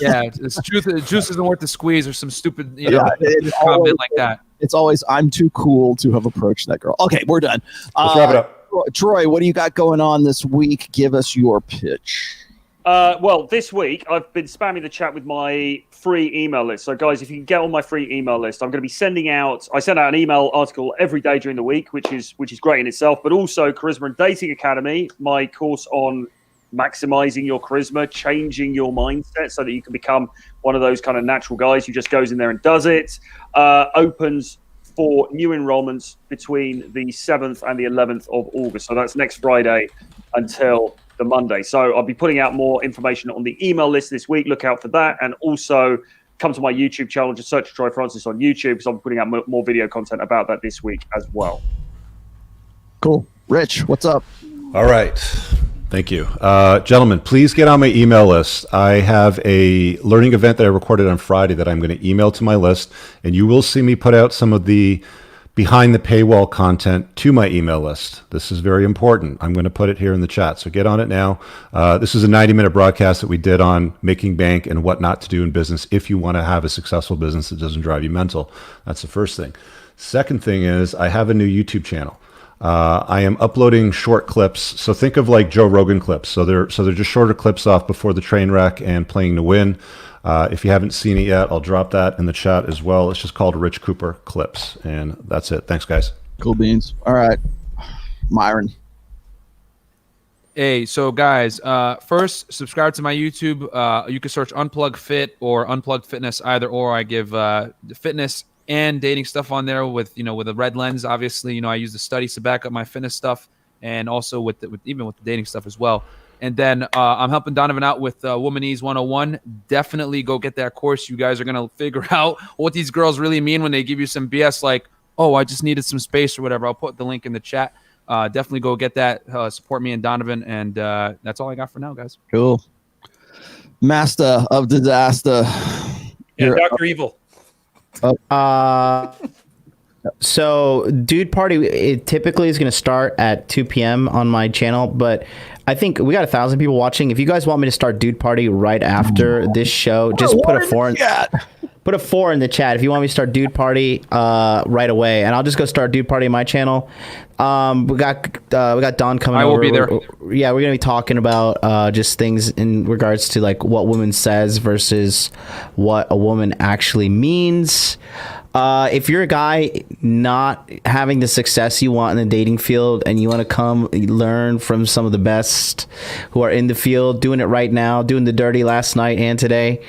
[SPEAKER 1] Yeah, it's truth. The juice isn't worth the squeeze, or some stupid,
[SPEAKER 3] comment
[SPEAKER 1] like that.
[SPEAKER 3] It's always, I'm too cool to have approached that girl. Okay, we're done.
[SPEAKER 4] Let's wrap it up.
[SPEAKER 3] Troy, what do you got going on this week? Give us your pitch.
[SPEAKER 5] Well, this week I've been spamming the chat with my free email list. So, guys, if you can get on my free email list, I'm going to be sending out. I send out an email article every day during the week, which is great in itself. But also, Charisma and Dating Academy, my course on maximizing your charisma, changing your mindset so that you can become one of those kind of natural guys who just goes in there and does it. Opens for new enrollments between the 7th and the 11th of August. So that's next Friday until the Monday. So I'll be putting out more information on the email list this week. Look out for that. And also come to my YouTube channel. Just search Troy Francis on YouTube, because I'm putting out more video content about that this week as well.
[SPEAKER 3] Cool. Rich, what's up?
[SPEAKER 4] All right. Thank you. Gentlemen, please get on my email list. I have a learning event that I recorded on Friday that I'm going to email to my list, and you will see me put out some of the behind the paywall content to my email list. This is very important. I'm going to put it here in the chat, so get on it now. This is a 90-minute broadcast that we did on making bank and what not to do in business if you want to have a successful business that doesn't drive you mental. That's the first thing. Second thing is I have a new YouTube channel. I am uploading short clips. So think of like Joe Rogan clips. So they're just shorter clips off before the train wreck and playing to win. If you haven't seen it yet, I'll drop that in the chat as well. It's just called Rich Cooper Clips. And that's it. Thanks, guys.
[SPEAKER 3] Cool beans. All right. Myron.
[SPEAKER 1] Hey, so guys, first, subscribe to my YouTube. You can search Unplug Fit or Unplugged Fitness, either or. I give fitness and dating stuff on there with a red lens. Obviously, I use the studies to back up my fitness stuff, and also with the dating stuff as well. And then I'm helping Donovan out with Womanese 101. Definitely go get that course. You guys are going to figure out what these girls really mean when they give you some BS like, oh, I just needed some space or whatever. I'll put the link in the chat. Definitely go get that. Support me and Donovan. And that's all I got for now, guys.
[SPEAKER 3] Cool. Master of disaster.
[SPEAKER 6] Yeah, Dr. Evil.
[SPEAKER 2] So Dude Party, it typically is going to start at 2 p.m. on my channel, but I think we got 1,000 people watching. If you guys want me to start Dude Party right after this show, just put a 4 in the chat. Put a 4 in the chat if you want me to start Dude Party right away, and I'll just go start Dude Party on my channel. We got Don coming over.
[SPEAKER 1] I will be there.
[SPEAKER 2] Yeah, we're gonna be talking about just things in regards to like what woman says versus what a woman actually means. If you're a guy not having the success you want in the dating field and you want to come learn from some of the best who are in the field, doing it right now, doing the dirty last night and today.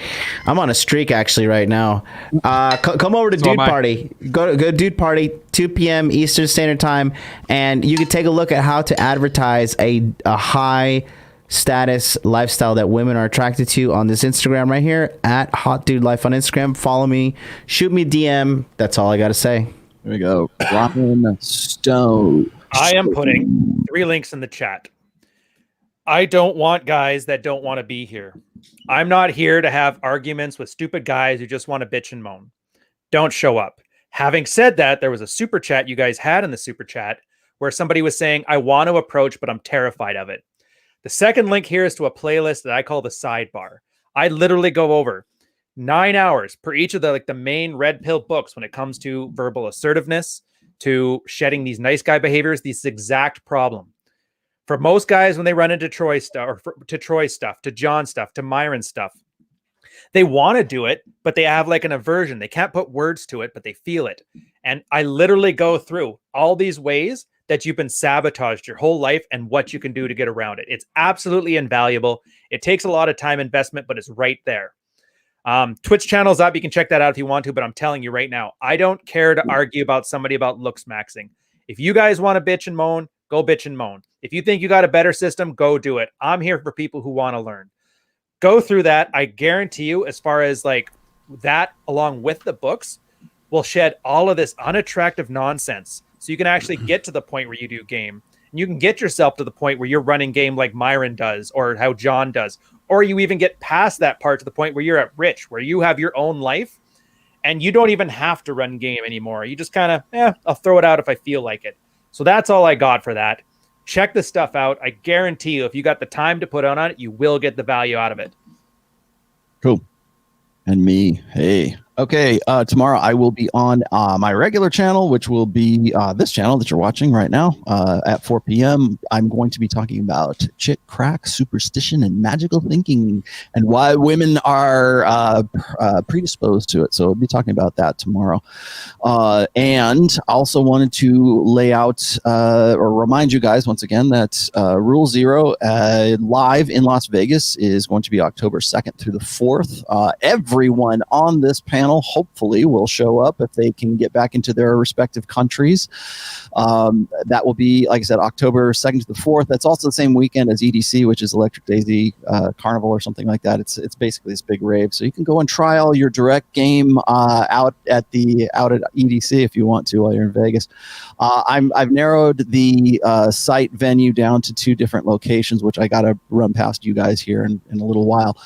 [SPEAKER 2] I'm on a streak actually right now. Come over to Dude Party. Go to Dude Party, 2 p.m. Eastern Standard Time, and you can take a look at how to advertise a high status lifestyle that women are attracted to on this Instagram right here at Hot Dude Life on Instagram. Follow me, shoot me a DM. That's all I got to say.
[SPEAKER 3] There we go. Ryan Stone.
[SPEAKER 6] I am putting 3 links in the chat. I don't want guys that don't want to be here. I'm not here to have arguments with stupid guys who just want to bitch and moan. Don't show up. Having said that, there was a super chat you guys had in the super chat where somebody was saying, I want to approach, but I'm terrified of it. The second link here is to a playlist that I call the sidebar. I literally go over 9 hours per each of the main red pill books when it comes to verbal assertiveness, to shedding these nice guy behaviors, this exact problem. For most guys, when they run into Troy stuff, to John stuff, to Myron stuff, they want to do it, but they have like an aversion. They can't put words to it, but they feel it. And I literally go through all these ways that you've been sabotaged your whole life and what you can do to get around it. It's absolutely invaluable. It takes a lot of time investment, but it's right there. Twitch channel's up. You can check that out if you want to, but I'm telling you right now, I don't care to argue about somebody about looks maxing. If you guys want to bitch and moan, go bitch and moan. If you think you got a better system, go do it. I'm here for people who want to learn. Go through that. I guarantee you, as far as like that, along with the books, will shed all of this unattractive nonsense. So you can actually get to the point where you do game. And you can get yourself to the point where you're running game like Myron does or how John does. Or you even get past that part to the point where you're at Rich, where you have your own life and you don't even have to run game anymore. You just kind of, I'll throw it out if I feel like it. So that's all I got for that. Check the stuff out. I guarantee you, if you got the time to put on it, you will get the value out of it.
[SPEAKER 3] Cool. And me. Hey. Okay, tomorrow I will be on my regular channel, which will be this channel that you're watching right now at 4 p.m. I'm going to be talking about chick crack, superstition, and magical thinking, and why women are predisposed to it. So we'll be talking about that tomorrow. And also wanted to lay out or remind you guys once again that Rule Zero live in Las Vegas is going to be October 2nd through the 4th. Everyone on this panel hopefully will show up if they can get back into their respective countries. That will be, like I said, October 2nd to the 4th. That's also the same weekend as EDC, which is Electric Daisy Carnival or something like that. It's basically this big rave. So you can go and try all your direct game out at EDC if you want to while you're in Vegas. I've narrowed the site venue down to 2 different locations, which I got to run past you guys here in a little while.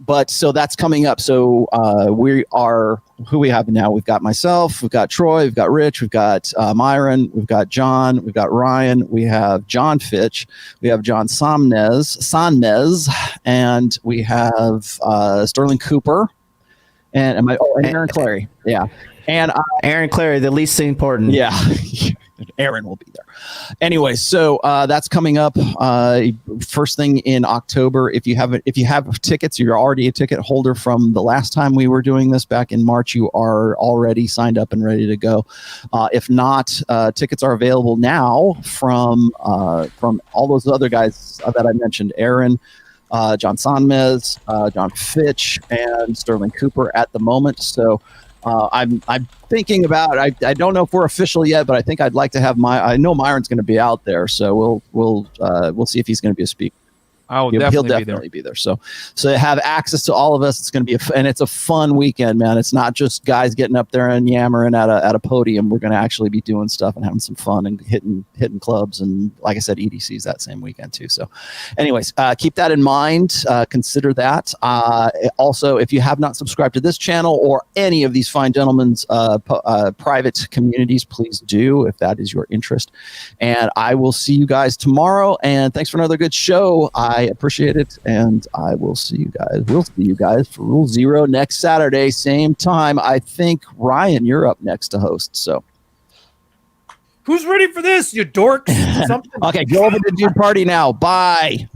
[SPEAKER 3] But so that's coming up. So we are who we have now. We've got myself, we've got Troy, we've got Rich, we've got Myron, we've got John, we've got Ryan, we have John Fitch, we have John Sanmez, and we have Sterling Cooper, and Aaron Clary. Yeah. And
[SPEAKER 2] Aaron Clary, the least important.
[SPEAKER 3] Yeah. Aaron will be there. Anyway, so that's coming up first thing in October. If you have tickets, you're already a ticket holder from the last time we were doing this back in March. You are already signed up and ready to go. If not, tickets are available now from all those other guys that I mentioned: Aaron, John Sanmez, John Fitch, and Sterling Cooper at the moment. So. I'm thinking about. I don't know if we're official yet, but I think I'd like to have I know Myron's going to be out there, so we'll see if he's going to be a speaker.
[SPEAKER 1] I'll
[SPEAKER 3] he'll
[SPEAKER 1] definitely
[SPEAKER 3] definitely be there. So have access to all of us. It's going to be and it's a fun weekend, man. It's not just guys getting up there and yammering at a podium. We're going to actually be doing stuff and having some fun and hitting clubs. And like I said, EDC's that same weekend too. So anyways, keep that in mind. Consider that. Also, if you have not subscribed to this channel or any of these fine gentlemen's private communities, please do if that is your interest. And I will see you guys tomorrow. And thanks for another good show. I appreciate it, and I will see you guys. We'll see you guys for Rule 0 next Saturday, same time. I think, Ryan, you're up next to host. So,
[SPEAKER 6] who's ready for this, you dorks?
[SPEAKER 3] Okay, go over to your party now. Bye.